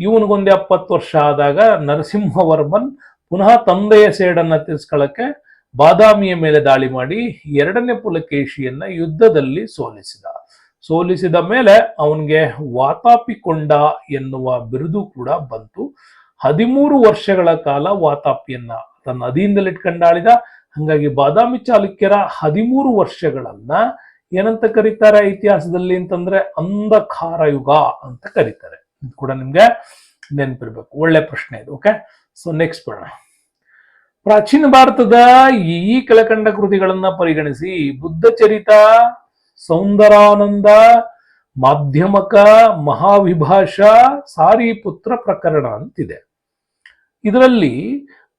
S1: ಇವನಿಗೊಂದು 70 ವರ್ಷ ಆದಾಗ ನರಸಿಂಹವರ್ಮನ್ ಪುನಃ ತಂದೆಯ ಸೇಡನ್ನ ತೀರ್ಸ್ಕೊಳ್ಳಕ್ಕೆ ಬಾದಾಮಿಯ ಮೇಲೆ ದಾಳಿ ಮಾಡಿ 2ನೇ ಪುಲಕೇಶಿಯನ್ನ ಯುದ್ಧದಲ್ಲಿ ಸೋಲಿಸಿದ ಮೇಲೆ ಅವನಿಗೆ ವಾತಾಪಿಕೊಂಡ ಎನ್ನುವ ಬಿರುದು ಕೂಡ ಬಂತು. 13 ವರ್ಷಗಳ ಕಾಲ ವಾತಾಪಿಯನ್ನ ತನ್ನ ಅಧೀನದಲ್ಲಿ ಇಟ್ಕೊಂಡಾಳಿದ. ಹಂಗಾಗಿ ಬಾದಾಮಿ ಚಾಲುಕ್ಯರ 13 ವರ್ಷಗಳನ್ನ ಏನಂತ ಕರೀತಾರೆ ಇತಿಹಾಸದಲ್ಲಿ ಅಂತಂದ್ರೆ ಅಂಧಕಾರ ಯುಗ ಅಂತ ಕರೀತಾರೆ. ಇದು ಕೂಡ ನಿಮ್ಗೆ ನೆನಪಿರ್ಬೇಕು. ಒಳ್ಳೆ ಪ್ರಶ್ನೆ ಇದು. ಓಕೆ, ಸೊ ನೆಕ್ಸ್ಟ್ ಬರೋಣ. ಪ್ರಾಚೀನ ಭಾರತದ ಈ ಕೆಳಕಂಡ ಕೃತಿಗಳನ್ನ ಪರಿಗಣಿಸಿ. ಬುದ್ಧ ಚರಿತ, ಸೌಂದರಾನಂದ, ಮಾಧ್ಯಮಕ, ಮಹಾವಿಭಾಷಾ, ಸಾರಿಪುತ್ರ ಪ್ರಕರಣ ಅಂತಿದೆ. ಇದರಲ್ಲಿ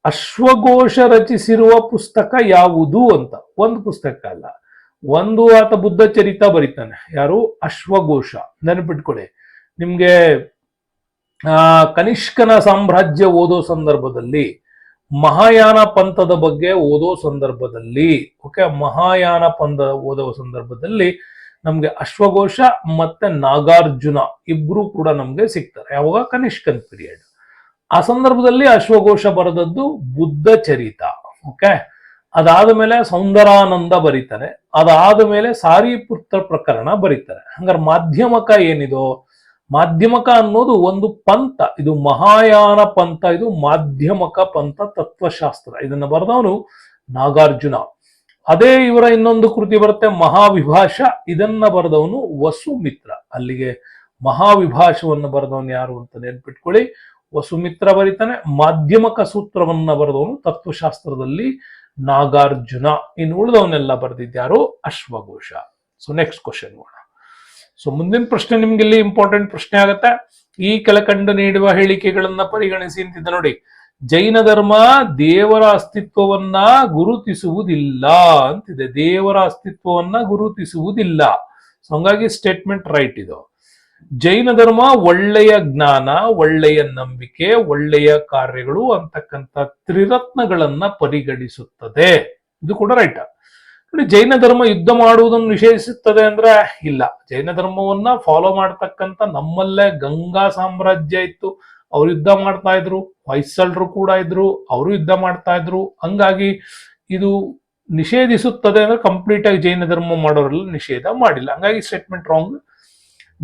S1: ಅಶ್ವಘೋಷ ರಚಿಸಿರುವ ಪುಸ್ತಕ ಯಾವುದು ಅಂತ. ಒಂದು ಪುಸ್ತಕ ಅಲ್ಲ, ಒಂದು ಆತ ಬುದ್ಧ ಚರಿತ ಬರೀತಾನೆ. ಯಾರು? ಅಶ್ವಘೋಷ. ನೆನಪಿಟ್ಕೊಳ್ಳಿ, ನಿಮ್ಗೆ ಕನಿಷ್ಕನ ಸಾಮ್ರಾಜ್ಯ ಓದೋ ಸಂದರ್ಭದಲ್ಲಿ, ಮಹಾಯಾನ ಪಂಥದ ಬಗ್ಗೆ ಓದೋ ಸಂದರ್ಭದಲ್ಲಿ, ಓಕೆ, ಮಹಾಯಾನ ಪಂಥ ಓದೋ ಸಂದರ್ಭದಲ್ಲಿ ನಮ್ಗೆ ಅಶ್ವಘೋಷ ಮತ್ತೆ ನಾಗಾರ್ಜುನ ಇಬ್ರು ಕೂಡ ನಮ್ಗೆ ಸಿಗ್ತಾರೆ. ಯಾವಾಗ? ಕನಿಷ್ಕನ್ ಪೀರಿಯಡ್. ಆ ಸಂದರ್ಭದಲ್ಲಿ ಅಶ್ವಘೋಷ ಬರೆದದ್ದು ಬುದ್ಧ ಚರಿತ. ಓಕೆ, ಅದಾದ ಮೇಲೆ ಸೌಂದರಾನಂದ ಬರೀತಾರೆ. ಅದಾದ ಮೇಲೆ ಸಾರಿಪುತ್ರ ಪ್ರಕರಣ ಬರೀತಾರೆ. ಹಂಗಾರೆ ಮಾಧ್ಯಮಕ ಏನಿದೋ, ಮಾಧ್ಯಮಕ ಅನ್ನೋದು ಒಂದು ಪಂಥ. ಇದು ಮಹಾಯಾನ ಪಂಥ, ಇದು ಮಾಧ್ಯಮಕ ಪಂಥ ತತ್ವಶಾಸ್ತ್ರ. ಇದನ್ನ ಬರೆದವನು ನಾಗಾರ್ಜುನ. ಅದೇ ಇವರ ಇನ್ನೊಂದು ಕೃತಿ ಬರುತ್ತೆ ಮಹಾವಿಭಾಷ. ಇದನ್ನ ಬರೆದವನು ವಸುಮಿತ್ರ. ಅಲ್ಲಿಗೆ ಮಹಾವಿಭಾಷವನ್ನು ಬರೆದವನು ಯಾರು ಅಂತ ನೆನ್ಪಿಟ್ಕೊಳ್ಳಿ, ವಸುಮಿತ್ರ ಬರೀತಾನೆ. ಮಾಧ್ಯಮಕ ಸೂತ್ರವನ್ನ ಬರೆದವನು ತತ್ವಶಾಸ್ತ್ರದಲ್ಲಿ ನಾಗಾರ್ಜುನ. ಇನ್ನು ಉಳಿದವನ್ನೆಲ್ಲ ಬರೆದಿದ್ಯಾರು? ಅಶ್ವಘೋಷ. ಸೊ ನೆಕ್ಸ್ಟ್ ಕ್ವಶನ್ ನೋಡೋಣ. ಸೊ ಮುಂದಿನ ಪ್ರಶ್ನೆ ನಿಮ್ಗೆ ಇಲ್ಲಿ ಇಂಪಾರ್ಟೆಂಟ್ ಪ್ರಶ್ನೆ ಆಗತ್ತೆ. ಈ ಕೆಳಕಂಡು ನೀಡುವ ಹೇಳಿಕೆಗಳನ್ನ ಪರಿಗಣಿಸಿ ಅಂತಿದ್ದ ನೋಡಿ. ಜೈನ ಧರ್ಮ ದೇವರ ಅಸ್ತಿತ್ವವನ್ನ ಗುರುತಿಸುವುದಿಲ್ಲ ಅಂತಿದೆ. ದೇವರ ಅಸ್ತಿತ್ವವನ್ನ ಗುರುತಿಸುವುದಿಲ್ಲ. ಸೊ ಹಂಗಾಗಿ ಸ್ಟೇಟ್ಮೆಂಟ್ ರೈಟ್ ಇದು. ಜೈನ ಧರ್ಮ ಒಳ್ಳೆಯ ಜ್ಞಾನ, ಒಳ್ಳೆಯ ನಂಬಿಕೆ, ಒಳ್ಳೆಯ ಕಾರ್ಯಗಳು ಅಂತಕ್ಕಂಥ ತ್ರಿರತ್ನಗಳನ್ನ ಪರಿಗಣಿಸುತ್ತದೆ. ಇದು ಕೂಡ ರೈಟ್. ನೋಡಿ, ಜೈನ ಧರ್ಮ ಯುದ್ಧ ಮಾಡುವುದನ್ನು ನಿಷೇಧಿಸುತ್ತದೆ ಅಂದ್ರೆ ಇಲ್ಲ. ಜೈನ ಧರ್ಮವನ್ನ ಫಾಲೋ ಮಾಡ್ತಕ್ಕಂಥ ನಮ್ಮಲ್ಲೇ ಗಂಗಾ ಸಾಮ್ರಾಜ್ಯ ಇತ್ತು, ಅವ್ರು ಯುದ್ಧ ಮಾಡ್ತಾ ಇದ್ರು. ಹೊಯ್ಸಳರು ಕೂಡ ಇದ್ರು, ಅವರು ಯುದ್ಧ ಮಾಡ್ತಾ ಇದ್ರು. ಹಂಗಾಗಿ ಇದು ನಿಷೇಧಿಸುತ್ತದೆ ಅಂದ್ರೆ ಕಂಪ್ಲೀಟ್ ಆಗಿ ಜೈನ ಧರ್ಮ ಮಾಡೋರೆಲ್ಲ ನಿಷೇಧ ಮಾಡಿಲ್ಲ. ಹಂಗಾಗಿ ಸ್ಟೇಟ್ಮೆಂಟ್ ರಾಂಗ್.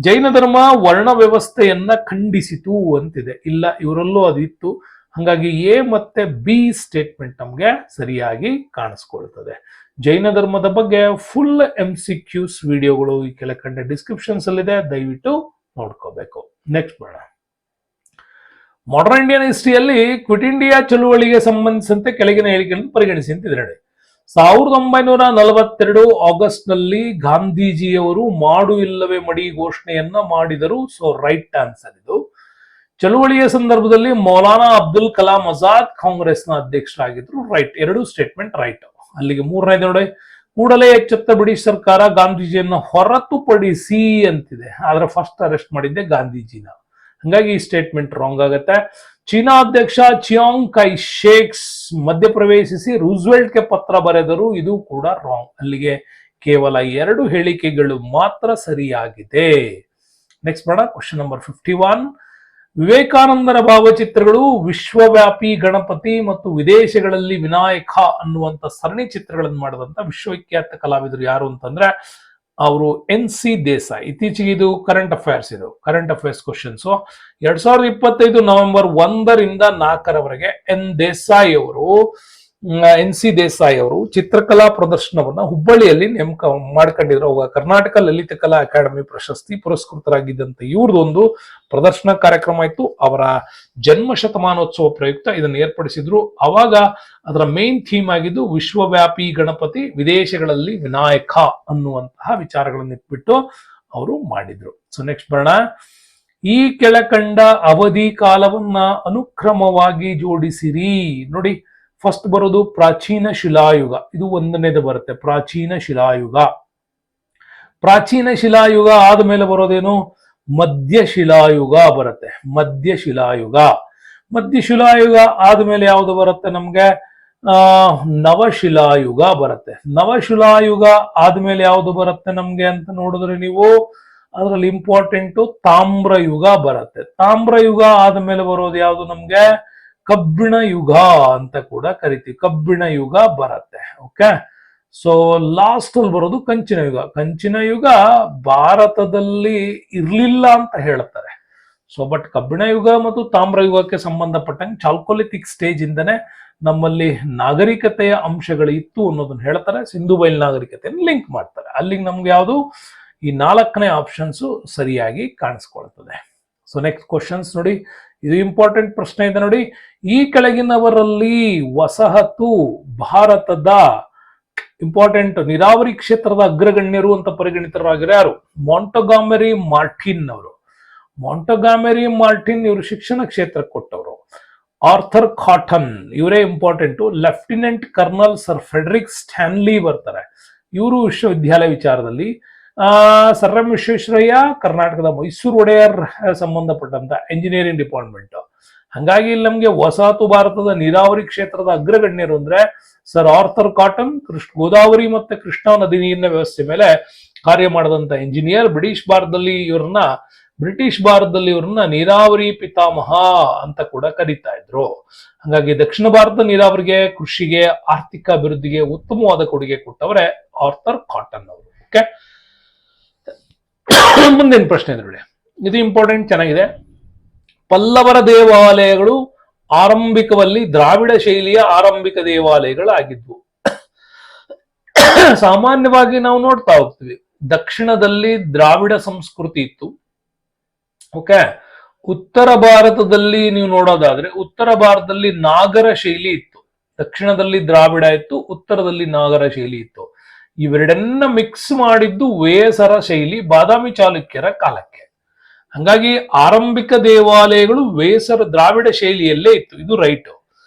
S1: ಜೈನ ಧರ್ಮ ವರ್ಣ ವ್ಯವಸ್ಥೆಯನ್ನ ಖಂಡಿಸಿತು ಅಂತಿದೆ. ಇಲ್ಲ, ಇವರಲ್ಲೂ ಅದಿತ್ತು. ಹಂಗಾಗಿ ಎ ಮತ್ತೆ ಬಿ ಸ್ಟೇಟ್ಮೆಂಟ್ ನಮ್ಗೆ ಸರಿಯಾಗಿ ಕಾಣಿಸ್ಕೊಳ್ತದೆ. ಜೈನ ಧರ್ಮದ ಬಗ್ಗೆ ಫುಲ್ MCQs ವಿಡಿಯೋಗಳು ಈ ಕೆಳಕಂಡ ಡಿಸ್ಕ್ರಿಪ್ಷನ್ಸ್ ಅಲ್ಲಿದೆ, ದಯವಿಟ್ಟು ನೋಡ್ಕೋಬೇಕು. ನೆಕ್ಸ್ಟ್ ಬೇಡ. ಮಾಡರ್ನ್ ಇಂಡಿಯನ್ ಹಿಸ್ಟ್ರಿಯಲ್ಲಿ ಕ್ವಿಟ್ ಇಂಡಿಯಾ ಚಳುವಳಿಗೆ ಸಂಬಂಧಿಸಿದಂತೆ ಕೆಳಗಿನ ಹೇಳಿಕೆಗಳನ್ನು ಪರಿಗಣಿಸಿ ಅಂತಿದೆ ನೋಡಿ. 1942 ಆಗಸ್ಟ್ ನಲ್ಲಿ ಗಾಂಧೀಜಿಯವರು ಮಾಡು ಇಲ್ಲವೇ ಮಡಿ ಘೋಷಣೆಯನ್ನ ಮಾಡಿದರು. ಸೊ ರೈಟ್ ಆನ್ಸರ್ ಇದು. ಚಳುವಳಿಯ ಸಂದರ್ಭದಲ್ಲಿ ಮೌಲಾನಾ ಅಬ್ದುಲ್ ಕಲಾಂ ಆಜಾದ್ ಕಾಂಗ್ರೆಸ್ನ ಅಧ್ಯಕ್ಷರಾಗಿದ್ರು. ರೈಟ್, ಎರಡು ಸ್ಟೇಟ್ಮೆಂಟ್ ರೈಟ್. ಅಲ್ಲಿಗೆ ಮೂರನೇದು ನೋಡಿ, ಕೂಡಲೇ ಎಚ್ಚೆತ್ತ ಬ್ರಿಟಿಷ್ ಸರ್ಕಾರ ಗಾಂಧೀಜಿಯನ್ನು ಹೊರತುಪಡಿಸಿ ಅಂತಿದೆ. ಆದ್ರೆ ಫಸ್ಟ್ ಅರೆಸ್ಟ್ ಮಾಡಿದ್ದೆ ಗಾಂಧೀಜಿನ. ಹಂಗಾಗಿ ಈ ಸ್ಟೇಟ್ಮೆಂಟ್ ರಾಂಗ್ ಆಗುತ್ತೆ. ಚೀನಾ ಅಧ್ಯಕ್ಷ ಚಿಯಾಂಗ್ ಕೈ ಶೇಕ್ಸ್ ಮಧ್ಯಪ್ರವೇಶಿಸಿ ರೂಸ್ವೆಲ್ಟ್ಗೆ ಪತ್ರ ಬರೆದರು. ಇದು ಕೂಡ ರಾಂಗ್. ಅಲ್ಲಿಗೆ ಕೇವಲ ಎರಡು ಹೇಳಿಕೆಗಳು ಮಾತ್ರ ಸರಿಯಾಗಿದೆ. ನೆಕ್ಸ್ಟ್ ಬೇಡ. Question number 51. ವಿವೇಕಾನಂದರ ಭಾವಚಿತ್ರಗಳು ವಿಶ್ವವ್ಯಾಪಿ ಗಣಪತಿ ಮತ್ತು ವಿದೇಶಗಳಲ್ಲಿ ವಿನಾಯಕ ಅನ್ನುವಂತ ಸರಣಿ ಚಿತ್ರಗಳನ್ನು ಮಾಡಿದಂತ ವಿಶ್ವವಿಖ್ಯಾತ ಕಲಾವಿದರು ಯಾರು ಅಂತಂದ್ರೆ ಅವರು NC ದೇಸಾಯಿ. ಇತ್ತೀಚೆಗೆ ಇದು ಕರೆಂಟ್ ಅಫೇರ್ಸ್, ಇದು ಕರೆಂಟ್ ಅಫೇರ್ಸ್ ಕ್ವಶನ್ಸ್. 2025 ನವೆಂಬರ್ 1ರಿಂದ 4ರವರೆಗೆ NC ದೇಸಾಯಿ ಅವರು ಚಿತ್ರಕಲಾ ಪ್ರದರ್ಶನವನ್ನ ಹುಬ್ಬಳ್ಳಿಯಲ್ಲಿ ನೇಮಕ ಮಾಡ್ಕೊಂಡಿದ್ರು. ಅವಾಗ ಕರ್ನಾಟಕ ಲಲಿತ ಕಲಾ ಅಕಾಡೆಮಿ ಪ್ರಶಸ್ತಿ ಪುರಸ್ಕೃತರಾಗಿದ್ದಂತ ಇವ್ರದೊಂದು ಪ್ರದರ್ಶನ ಕಾರ್ಯಕ್ರಮ ಇತ್ತು. ಅವರ ಜನ್ಮ ಶತಮಾನೋತ್ಸವ ಪ್ರಯುಕ್ತ ಇದನ್ನು ಏರ್ಪಡಿಸಿದ್ರು. ಅವಾಗ ಅದರ ಮೇನ್ ಥೀಮ್ ಆಗಿದ್ದು ವಿಶ್ವವ್ಯಾಪಿ ಗಣಪತಿ, ವಿದೇಶಗಳಲ್ಲಿ ವಿನಾಯಕ ಅನ್ನುವಂತಹ ವಿಚಾರಗಳನ್ನು ಇಟ್ಬಿಟ್ಟು ಅವರು ಮಾಡಿದ್ರು. ಸೊ ನೆಕ್ಸ್ಟ್ ಬರೋಣ. ಈ ಕೆಳಕಂಡ ಅವಧಿ ಕಾಲವನ್ನ ಅನುಕ್ರಮವಾಗಿ ಜೋಡಿಸಿರಿ. ನೋಡಿ, ಫಸ್ಟ್ ಬರೋದು ಪ್ರಾಚೀನ ಶಿಲಾಯುಗ, ಇದು ಒಂದನೇದು ಬರುತ್ತೆ. ಪ್ರಾಚೀನ ಶಿಲಾಯುಗ ಆದ್ಮೇಲೆ ಬರೋದೇನು? ಮಧ್ಯಶಿಲಾಯುಗ ಬರುತ್ತೆ. ಮಧ್ಯಶಿಲಾಯುಗ ಆದ್ಮೇಲೆ ಯಾವುದು ಬರುತ್ತೆ ನಮ್ಗೆ? ನವಶಿಲಾಯುಗ ಬರುತ್ತೆ. ನವಶಿಲಾಯುಗ ಆದ್ಮೇಲೆ ಯಾವುದು ಬರುತ್ತೆ ನಮ್ಗೆ ಅಂತ ನೋಡಿದ್ರೆ ನೀವು ಅದರಲ್ಲಿ ಇಂಪಾರ್ಟೆಂಟ್ ತಾಮ್ರಯುಗ ಬರುತ್ತೆ. ತಾಮ್ರಯುಗ ಆದ್ಮೇಲೆ ಬರೋದು ಯಾವುದು ನಮ್ಗೆ? ಕಬ್ಬಿಣ ಯುಗ ಅಂತ ಕೂಡ ಕರಿತೀವಿ. ಕಬ್ಬಿಣ ಯುಗ ಬರುತ್ತೆ. ಓಕೆ. ಸೊ ಲಾಸ್ಟ್ ಅಲ್ಲಿ ಬರೋದು ಕಂಚಿನ ಯುಗ ಭಾರತದಲ್ಲಿ ಇರ್ಲಿಲ್ಲ ಅಂತ ಹೇಳ್ತಾರೆ. ಸೊ ಬಟ್ ಕಬ್ಬಿಣ ಯುಗ ಮತ್ತು ತಾಮ್ರ ಯುಗಕ್ಕೆ ಸಂಬಂಧಪಟ್ಟಂಗೆ ಚಾಲ್ಕೋಲಿಥಿಕ್ ಸ್ಟೇಜ್ ಇಂದನೇ ನಮ್ಮಲ್ಲಿ ನಾಗರಿಕತೆಯ ಅಂಶಗಳು ಇತ್ತು ಅನ್ನೋದನ್ನ ಹೇಳ್ತಾರೆ. ಸಿಂಧು ಬಯಲು ನಾಗರಿಕತೆಯನ್ನು ಲಿಂಕ್ ಮಾಡ್ತಾರೆ. ಅಲ್ಲಿಗೆ ನಮ್ಗೆ ಯಾವುದು ಈ 4ನೇ ಆಪ್ಷನ್ಸ್ ಸರಿಯಾಗಿ ಕಾಣಿಸ್ಕೊಳ್ತದೆ. ಸೊ ನೆಕ್ಸ್ಟ್ ಕ್ವಶನ್ಸ್ ನೋಡಿ, ಇದು ಇಂಪಾರ್ಟೆಂಟ್ ಪ್ರಶ್ನೆ ಇದೆ ನೋಡಿ. ಈ ಕೆಳಗಿನವರಲ್ಲಿ ವಸಾಹತು ಭಾರತದ ಇಂಪಾರ್ಟೆಂಟ್ ನೀರಾವರಿ ಕ್ಷೇತ್ರದ ಅಗ್ರಗಣ್ಯರು ಅಂತ ಪರಿಗಣಿತರಾಗಿರೋ ಯಾರು? ಮಾಂಟೊಗಾಮೆರಿ ಮಾರ್ಟಿನ್ ಇವರು ಶಿಕ್ಷಣ ಕ್ಷೇತ್ರಕ್ಕೆ ಕೊಟ್ಟವರು. ಆರ್ಥರ್ ಕಾಟನ್ ಇವರೇ important. Lieutenant colonel sir Frederick Stanley ಬರ್ತಾರೆ. ಇವರು ವಿಶ್ವವಿದ್ಯಾಲಯ ವಿಚಾರದಲ್ಲಿ. ಸರ್ ಎಂ ವಿಶ್ವೇಶ್ವರಯ್ಯ ಕರ್ನಾಟಕದ ಮೈಸೂರು ಒಡೆಯರ್ ಸಂಬಂಧಪಟ್ಟಂತ ಇಂಜಿನಿಯರಿಂಗ್ ಡಿಪಾರ್ಟ್ಮೆಂಟ್. ಹಂಗಾಗಿ ಇಲ್ಲಿ ನಮ್ಗೆ ವಸಾಹತು ಭಾರತದ ನೀರಾವರಿ ಕ್ಷೇತ್ರದ ಅಗ್ರಗಣ್ಯರು ಅಂದ್ರೆ ಸರ್ ಆರ್ಥರ್ ಕಾಟನ್. ಗೋದಾವರಿ ಮತ್ತೆ ಕೃಷ್ಣಾ ನದಿ ನೀರಿನ ವ್ಯವಸ್ಥೆ ಮೇಲೆ ಕಾರ್ಯ ಮಾಡದಂತ ಇಂಜಿನಿಯರ್. ಬ್ರಿಟಿಷ್ ಭಾರತದಲ್ಲಿ ಇವ್ರನ್ನ ನೀರಾವರಿ ಪಿತಾಮಹ ಅಂತ ಕೂಡ ಕರೀತಾ ಇದ್ರು. ಹಂಗಾಗಿ ದಕ್ಷಿಣ ಭಾರತದ ನೀರಾವರಿಗೆ, ಕೃಷಿಗೆ, ಆರ್ಥಿಕ ಅಭಿವೃದ್ಧಿಗೆ ಉತ್ತಮವಾದ ಕೊಡುಗೆ ಕೊಟ್ಟವರೇ ಆರ್ಥರ್ ಕಾಟನ್ ಅವರು. ಓಕೆ, ಮುಂದಿನ ಪ್ರಶ್ನೆ ನೋಡಿ, ಇದು ಇಂಪಾರ್ಟೆಂಟ್, ಚೆನ್ನಾಗಿದೆ. ಪಲ್ಲವರ ದೇವಾಲಯಗಳು ಆರಂಭಿಕದಲ್ಲಿ ದ್ರಾವಿಡ ಶೈಲಿಯ ಆರಂಭಿಕ ದೇವಾಲಯಗಳಾಗಿದ್ವು. ಸಾಮಾನ್ಯವಾಗಿ ನಾವು ನೋಡ್ತಾ ಹೋಗ್ತೀವಿ, ದಕ್ಷಿಣದಲ್ಲಿ ದ್ರಾವಿಡ ಸಂಸ್ಕೃತಿ ಇತ್ತು. ಓಕೆ, ಉತ್ತರ ಭಾರತದಲ್ಲಿ ನೀವು ನೋಡೋದಾದ್ರೆ ಉತ್ತರ ಭಾರತದಲ್ಲಿ ನಾಗರ ಶೈಲಿ ಇತ್ತು. ದಕ್ಷಿಣದಲ್ಲಿ ದ್ರಾವಿಡ ಇತ್ತು, ಉತ್ತರದಲ್ಲಿ ನಾಗರ ಶೈಲಿ ಇತ್ತು. ಇವೆರಡನ್ನ ಮಿಕ್ಸ್ ಮಾಡಿದ್ದು ವೇಸರ ಶೈಲಿ ಬಾದಾಮಿ ಚಾಲುಕ್ಯರ ಕಾಲಕ್ಕೆ. ಹಂಗಾಗಿ ಆರಂಭಿಕ ದೇವಾಲಯಗಳು ದ್ರಾವಿಡ ಶೈಲಿಯಲ್ಲೇ ಇತ್ತು, ಇದು ರೈಟ್.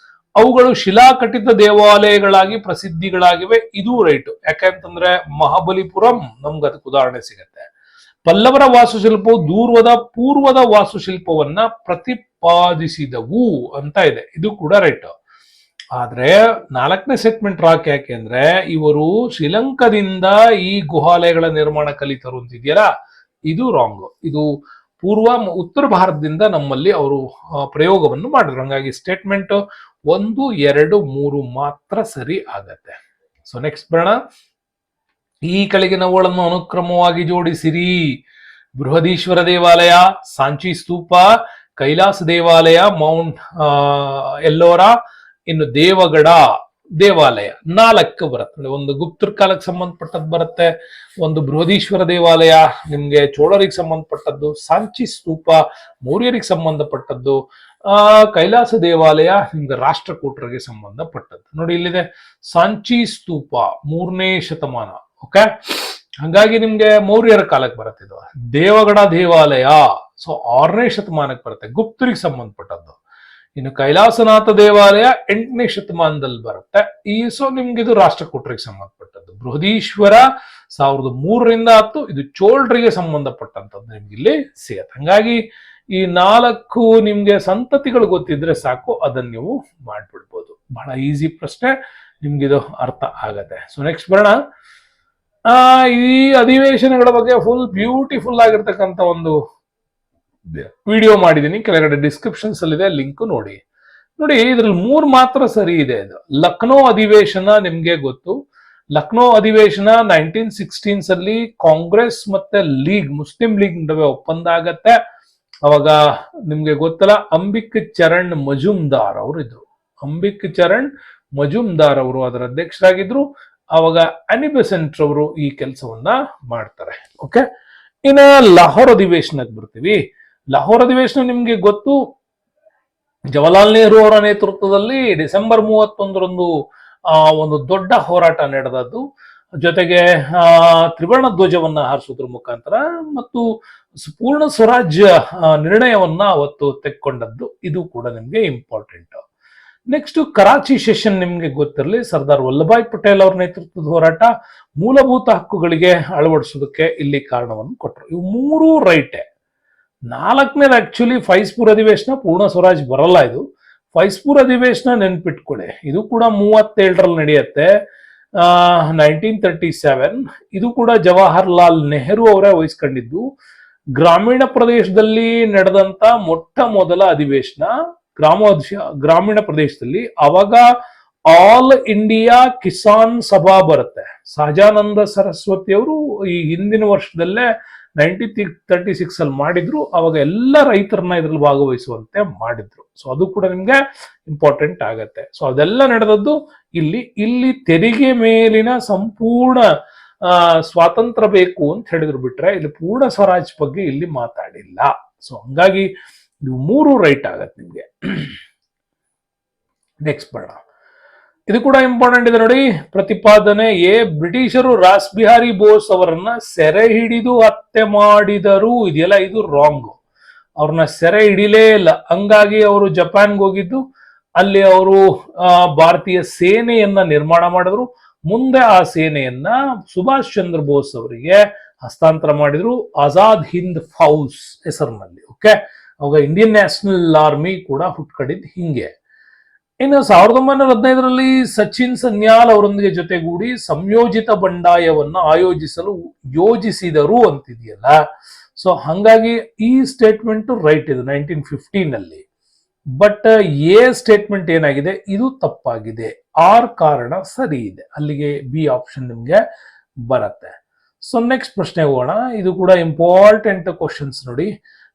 S1: ಅವುಗಳು ಶಿಲಾಕಟಿತ ದೇವಾಲಯಗಳಾಗಿ ಪ್ರಸಿದ್ಧಿಗಳಾಗಿವೆ, ಇದು ರೈಟ್. ಯಾಕಂತಂದ್ರೆ ಮಹಾಬಲಿಪುರಂ ನಮ್ಗೆ ಅದಕ್ಕೆ ಉದಾಹರಣೆ ಸಿಗತ್ತೆ. ಪಲ್ಲವರ ವಾಸ್ತುಶಿಲ್ಪವು ಪೂರ್ವದ ವಾಸ್ತುಶಿಲ್ಪವನ್ನ ಪ್ರತಿಪಾದಿಸಿದವು ಅಂತ ಇದೆ, ಇದು ಕೂಡ ರೈಟ್. ಆದ್ರೆ 4ನೇ ಸ್ಟೇಟ್ಮೆಂಟ್ ರಾಕ್ ಯಾಕೆ ಅಂದ್ರೆ ಇವರು ಶ್ರೀಲಂಕಾದಿಂದ ಈ ಗುಹಾಲಯಗಳ ನಿರ್ಮಾಣ ಕಲಿತರು ಅಂತಿದೆಯಲ್ಲ, ಇದು ರಾಂಗ್. ಇದು ಉತ್ತರ ಭಾರತದಿಂದ ನಮ್ಮಲ್ಲಿ ಅವರು ಪ್ರಯೋಗವನ್ನು ಮಾಡಿದ್ರು. ಹಂಗಾಗಿ ಸ್ಟೇಟ್ಮೆಂಟ್ 1, 2, 3 ಮಾತ್ರ ಸರಿ ಆಗತ್ತೆ. ಸೊ ನೆಕ್ಸ್ಟ್ ಬರೋಣ. ಈ ಕೆಳಗಿನವುಗಳನ್ನು ಅನುಕ್ರಮವಾಗಿ ಜೋಡಿಸಿರಿ. ಬೃಹದೀಶ್ವರ ದೇವಾಲಯ, ಸಾಂಚಿ ಸ್ತೂಪ, ಕೈಲಾಸ ದೇವಾಲಯ, ಮೌಂಟ್ ಎಲ್ಲೋರಾ, ಇನ್ನು ದೇವಗಡ ದೇವಾಲಯ. 4 ಬರುತ್ತೆ. ಒಂದು ಗುಪ್ತರ ಕಾಲಕ್ಕೆ ಸಂಬಂಧಪಟ್ಟದ್ದು ಬರುತ್ತೆ, ಒಂದು ಬೃಹದೀಶ್ವರ ದೇವಾಲಯ ನಿಮ್ಗೆ ಚೋಳರಿಗೆ ಸಂಬಂಧಪಟ್ಟದ್ದು, ಸಾಂಚಿ ಸ್ತೂಪ ಮೌರ್ಯರಿಗೆ ಸಂಬಂಧಪಟ್ಟದ್ದು, ಕೈಲಾಸ ದೇವಾಲಯ ನಿಮ್ಗೆ ರಾಷ್ಟ್ರಕೂಟರಿಗೆ ಸಂಬಂಧಪಟ್ಟದ್ದು. ನೋಡಿ ಇಲ್ಲಿದೆ ಸಾಂಚಿ ಸ್ತೂಪ 3ನೇ ಶತಮಾನ. ಓಕೆ, ಹಂಗಾಗಿ ನಿಮ್ಗೆ ಮೌರ್ಯರ ಕಾಲಕ್ಕೆ ಬರುತ್ತೆ. ಇದು ದೇವಗಡ ದೇವಾಲಯ ಸೊ 6ನೇ ಶತಮಾನಕ್ಕೆ ಬರುತ್ತೆ, ಗುಪ್ತರಿಗೆ ಸಂಬಂಧಪಟ್ಟದ್ದು. ಇನ್ನು ಕೈಲಾಸನಾಥ ದೇವಾಲಯ 8ನೇ ಶತಮಾನದಲ್ಲಿ ಬರುತ್ತೆ. ಸೊ ನಿಮ್ಗೆ ಇದು ರಾಷ್ಟ್ರಕೂಟರಿಗೆ ಸಂಬಂಧಪಟ್ಟದ್ದು. ಬೃಹದೀಶ್ವರ 1003ರಿಂದ 10, ಇದು ಚೋಳರಿಗೆ ಸಂಬಂಧಪಟ್ಟಂತದ್ದು ನಿಮ್ಗೆ ಇಲ್ಲಿ ಸಿಗತ್ತೆ. ಹಂಗಾಗಿ ಈ 4 ನಿಮ್ಗೆ ಸಂತತಿಗಳು ಗೊತ್ತಿದ್ರೆ ಸಾಕು, ಅದನ್ನ ನೀವು ಮಾಡ್ಬಿಡ್ಬೋದು. ಬಹಳ ಈಸಿ ಪ್ರಶ್ನೆ, ನಿಮ್ಗೆ ಇದು ಅರ್ಥ ಆಗತ್ತೆ. ಸೊ ನೆಕ್ಸ್ಟ್ ಬರೋಣ. ಈ ಅಧಿವೇಶನಗಳ ಬಗ್ಗೆ ಫುಲ್ ಬ್ಯೂಟಿಫುಲ್ ಆಗಿರ್ತಕ್ಕಂಥ ಒಂದು ವಿಡಿಯೋ ಮಾಡಿದೀನಿ, ಕೆಳಗಡೆ ಡಿಸ್ಕ್ರಿಪ್ಷನ್ಸ್ ಅಲ್ಲಿ ಇದೆ, ಲಿಂಕ್ ನೋಡಿ. ಇದ್ರಲ್ಲಿ 3 ಮಾತ್ರ ಸರಿ ಇದೆ. ಇದು ಲಕ್ನೋ ಅಧಿವೇಶನ ನಿಮ್ಗೆ ಗೊತ್ತು. ಲಕ್ನೋ ಅಧಿವೇಶನ 1916 ಅಲ್ಲಿ ಕಾಂಗ್ರೆಸ್ ಮತ್ತೆ ಮುಸ್ಲಿಂ ಲೀಗ್ ನಡುವೆ ಒಪ್ಪಂದ ಆಗತ್ತೆ. ಅವಾಗ ನಿಮ್ಗೆ ಗೊತ್ತಲ್ಲ, ಅಂಬಿಕ್ ಚರಣ್ ಮಜುಮ್ದಾರ್ ಅವರು ಇದ್ರು. ಅಂಬಿಕ್ ಚರಣ್ ಮಜುಮ್ದಾರ್ ಅವರು ಅದರ ಅಧ್ಯಕ್ಷರಾಗಿದ್ರು. ಅವಾಗ ಅನಿ ಬೆಸೆಂಟ್ ಅವರು ಈ ಕೆಲಸವನ್ನ ಮಾಡ್ತಾರೆ. ಓಕೆ, ಇನ್ನ ಲಾಹೋರ್ ಅಧಿವೇಶನಕ್ಕೆ ಬರ್ತೀವಿ. ಲಾಹೋರ್ ಅಧಿವೇಶನ ನಿಮ್ಗೆ ಗೊತ್ತು, ಜವಾಹರ್ಲಾಲ್ ನೆಹರು ಅವರ ನೇತೃತ್ವದಲ್ಲಿ ಡಿಸೆಂಬರ್ 31ರಂದು ಒಂದು ದೊಡ್ಡ ಹೋರಾಟ ನಡೆದದ್ದು. ಜೊತೆಗೆ ತ್ರಿವರ್ಣ ಧ್ವಜವನ್ನ ಹಾರಿಸೋದ್ರ ಮುಖಾಂತರ ಮತ್ತು ಪೂರ್ಣ ಸ್ವರಾಜ್ಯ ನಿರ್ಣಯವನ್ನ ಅವತ್ತು ತೆಕ್ಕೊಂಡದ್ದು. ಇದು ಕೂಡ ನಿಮ್ಗೆ ಇಂಪಾರ್ಟೆಂಟ್. ನೆಕ್ಸ್ಟ್ ಕರಾಚಿ ಸೆಷನ್ ನಿಮ್ಗೆ ಗೊತ್ತಿರಲಿ, ಸರ್ದಾರ್ ವಲ್ಲಭಾಯ್ ಪಟೇಲ್ ಅವರ ನೇತೃತ್ವದ ಹೋರಾಟ ಮೂಲಭೂತ ಹಕ್ಕುಗಳಿಗೆ ಅಳವಡಿಸೋದಕ್ಕೆ ಇಲ್ಲಿ ಕಾರಣವನ್ನು ಕೊಟ್ಟರು. ಇವು 3 ರೈಟೇ. 4ನೇದು ಆಕ್ಚುಲಿ ಫೈಸ್ಪುರ್ ಅಧಿವೇಶನ, ಪೂರ್ಣ ಸ್ವರಾಜ್ ಬರಲ್ಲ. ಇದು ಫೈಸ್ಪುರ್ ಅಧಿವೇಶನ ನೆನ್ಪಿಟ್ಕೊಳ್ಳಿ, ಇದು ಕೂಡ 37ರಲ್ಲಿ ನಡೆಯುತ್ತೆ, 1937. ಇದು ಕೂಡ ಜವಾಹರ್ಲಾಲ್ ನೆಹರು ಅವರೇ ವಹಿಸ್ಕೊಂಡಿದ್ದು. ಗ್ರಾಮೀಣ ಪ್ರದೇಶದಲ್ಲಿ ನಡೆದಂತ ಮೊಟ್ಟ ಮೊದಲ ಅಧಿವೇಶನ ಗ್ರಾಮೀಣ ಪ್ರದೇಶದಲ್ಲಿ. ಅವಾಗ ಆಲ್ ಇಂಡಿಯಾ ಕಿಸಾನ್ ಸಭಾ ಬರುತ್ತೆ. ಸಹಜಾನಂದ ಸರಸ್ವತಿ ಅವರು ಈ ಹಿಂದಿನ ವರ್ಷದಲ್ಲೇ 1936 ಅಲ್ಲಿ ಮಾಡಿದ್ರು. ಅವಾಗ ಎಲ್ಲ ರೈತರನ್ನ ಇದ್ರಲ್ಲಿ ಭಾಗವಹಿಸುವಂತೆ ಮಾಡಿದ್ರು. ಸೊ ಅದು ಕೂಡ ನಿಮ್ಗೆ ಇಂಪಾರ್ಟೆಂಟ್ ಆಗತ್ತೆ. ಸೊ ಅದೆಲ್ಲ ನಡೆದದ್ದು ಇಲ್ಲಿ ತೆರಿಗೆ ಮೇಲಿನ ಸಂಪೂರ್ಣ ಸ್ವಾತಂತ್ರ್ಯ ಬೇಕು ಅಂತ ಹೇಳಿದ್ರು ಬಿಟ್ರೆ ಇಲ್ಲಿ ಪೂರ್ಣ ಸ್ವರಾಜ್ ಬಗ್ಗೆ ಇಲ್ಲಿ ಮಾತಾಡಿಲ್ಲ. ಸೊ ಹಂಗಾಗಿ ಇವು 3 ರೈಟ್ ಆಗತ್ತೆ ನಿಮ್ಗೆ. ನೆಕ್ಸ್ಟ್ ಬರೋಣ. ಇದು ಕೂಡ ಇಂಪಾರ್ಟೆಂಟ್ ಇದೆ ನೋಡಿ. ಪ್ರತಿಪಾದನೆ ಎ, ಬ್ರಿಟಿಷರು ರಾಸ್ ಬಿಹಾರಿ ಬೋಸ್ ಅವರನ್ನ ಸೆರೆ ಹಿಡಿದು ಹತ್ಯೆ ಮಾಡಿದರು. ಇದೆಯಲ್ಲ, ಇದು ರಾಂಗ್. ಅವ್ರನ್ನ ಸೆರೆ ಹಿಡಿಲೇ ಇಲ್ಲ. ಹಂಗಾಗಿ ಅವರು ಜಪಾನ್ಗೆ ಹೋಗಿದ್ದು, ಅಲ್ಲಿ ಅವರು ಭಾರತೀಯ ಸೇನೆಯನ್ನ ನಿರ್ಮಾಣ ಮಾಡಿದ್ರು. ಮುಂದೆ ಆ ಸೇನೆಯನ್ನ ಸುಭಾಷ್ ಚಂದ್ರ ಬೋಸ್ ಅವರಿಗೆ ಹಸ್ತಾಂತರ ಮಾಡಿದ್ರು, ಆಜಾದ್ ಹಿಂದ್ ಫೌಜ್ ಹೆಸರಿನಲ್ಲಿ. ಓಕೆ, ಅವಾಗ ಇಂಡಿಯನ್ ನ್ಯಾಷನಲ್ ಆರ್ಮಿ ಕೂಡ ಹುಟ್ಕೊಂಡಿದ್ದು ಹಿಂಗೆ. ಇನ್ನು 1915ರಲ್ಲಿ ಸಚಿನ್ ಸನ್ಯಾಲ್ ಅವರೊಂದಿಗೆ ಜೊತೆಗೂಡಿ ಸಂಯೋಜಿತ ಬಂಡಾಯವನ್ನ ಆಯೋಜಿಸಲು ಯೋಜಿಸಿದರು ಅಂತಿದೆಯಲ್ಲ. ಸೊ ಹಂಗಾಗಿ ಈ ಸ್ಟೇಟ್ಮೆಂಟ್ ರೈಟ್ ಇದು 1915ನಲ್ಲಿ. ಬಟ್ ಎ ಸ್ಟೇಟ್ಮೆಂಟ್ ಏನಾಗಿದೆ, ಇದು ತಪ್ಪಾಗಿದೆ. ಆರ್ ಕಾರಣ ಸರಿ ಇದೆ. ಅಲ್ಲಿಗೆ ಬಿ ಆಪ್ಷನ್ ನಿಮ್ಗೆ ಬರುತ್ತೆ. ಸೊ ನೆಕ್ಸ್ಟ್ ಪ್ರಶ್ನೆ ಹೋಗೋಣ. ಇದು ಕೂಡ ಇಂಪಾರ್ಟೆಂಟ್ ಕ್ವಶನ್ಸ್ ನೋಡಿ.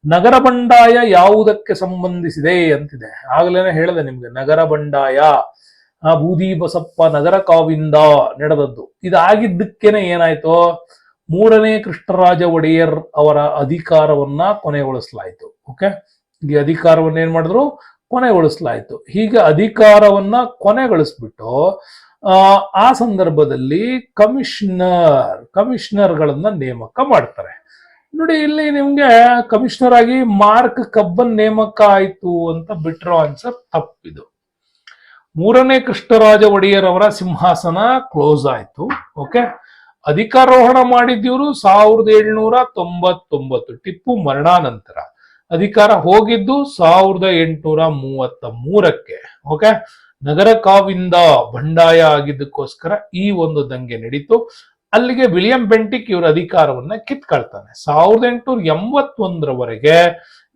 S1: ನಗರ ಬಂಡಾಯ ಯಾವುದಕ್ಕೆ ಸಂಬಂಧಿಸಿದೆ ಅಂತಿದೆ. ಆಗ್ಲೇನೆ ಹೇಳಿದೆ ನಿಮ್ಗೆ, ನಗರ ಬಂಡಾಯ ಬೂದಿ ಬಸಪ್ಪ ನಗರ ಕಾವಿಂದ ನಡೆದದ್ದು. ಇದಾಗಿದ್ದಕ್ಕೇನೆ ಏನಾಯ್ತು, 3ನೇ ಕೃಷ್ಣರಾಜ ಒಡೆಯರ್ ಅವರ ಅಧಿಕಾರವನ್ನ ಕೊನೆಗೊಳಿಸಲಾಯಿತು. ಓಕೆ, ಈ ಅಧಿಕಾರವನ್ನ ಏನ್ ಮಾಡಿದ್ರು, ಕೊನೆಗೊಳಿಸಲಾಯಿತು. ಹೀಗೆ ಅಧಿಕಾರವನ್ನ ಕೊನೆಗೊಳಿಸ್ಬಿಟ್ಟು ಆ ಸಂದರ್ಭದಲ್ಲಿ ಕಮಿಷನರ್ಗಳನ್ನ ನೇಮಕ ಮಾಡ್ತಾರೆ. ನೋಡಿ, ಇಲ್ಲಿ ನಿಮ್ಗೆ ಕಮಿಷನರ್ ಆಗಿ ಮಾರ್ಕ್ ಕಬ್ಬನ್ ನೇಮಕ ಆಯ್ತು ಅಂತ ಬಿಟ್ರೋ ಆನ್ಸರ್ ತಪ್ಪಿದು. 3ನೇ ಕೃಷ್ಣರಾಜ ಒಡೆಯರ್ ಅವರ ಸಿಂಹಾಸನ ಕ್ಲೋಸ್ ಆಯ್ತು. ಓಕೆ, ಅಧಿಕಾರೋಹಣ ಮಾಡಿದ್ದೀವರು 1799 ಟಿಪ್ಪು ಮರಣಾನಂತರ. ಅಧಿಕಾರ ಹೋಗಿದ್ದು 1833ಕ್ಕೆ. ಓಕೆ, ನಗರ ಕಾವಿಂದ ಬಂಡಾಯ ಆಗಿದ್ದಕ್ಕೋಸ್ಕರ ಈ ಒಂದು ದಂಗೆ ನಡೀತು. ಅಲ್ಲಿಗೆ ವಿಲಿಯಂ ಬೆಂಟಿಕ್ ಇವರ ಅಧಿಕಾರವನ್ನ ಕಿತ್ಕೊಳ್ತಾನೆ. 1881ರವರೆಗೆ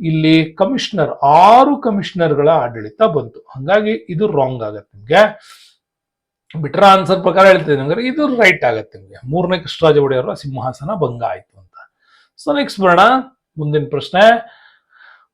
S1: ಇಲ್ಲಿ ಕಮಿಷನರ್ 6 ಕಮಿಷನರ್ಗಳ ಆಡಳಿತ ಬಂತು. ಹಂಗಾಗಿ ಇದು ರಾಂಗ್ ಆಗತ್ತೆ ನಿಮ್ಗೆ. ಬಿಟ್ರ ಆನ್ಸರ್ ಪ್ರಕಾರ ಹೇಳ್ತಿದ್ದೀನಿ ಅಂದ್ರೆ ಇದು ರೈಟ್ ಆಗತ್ತೆ ನಿಮ್ಗೆ. 3ನೇ ಕೃಷ್ಣರಾಜ ಒಡೆಯರ ಸಿಂಹಾಸನ ಭಂಗ ಆಯ್ತು ಅಂತ. ಸೊ ನೆಕ್ಸ್ಟ್ ಬರೋಣ ಮುಂದಿನ ಪ್ರಶ್ನೆ.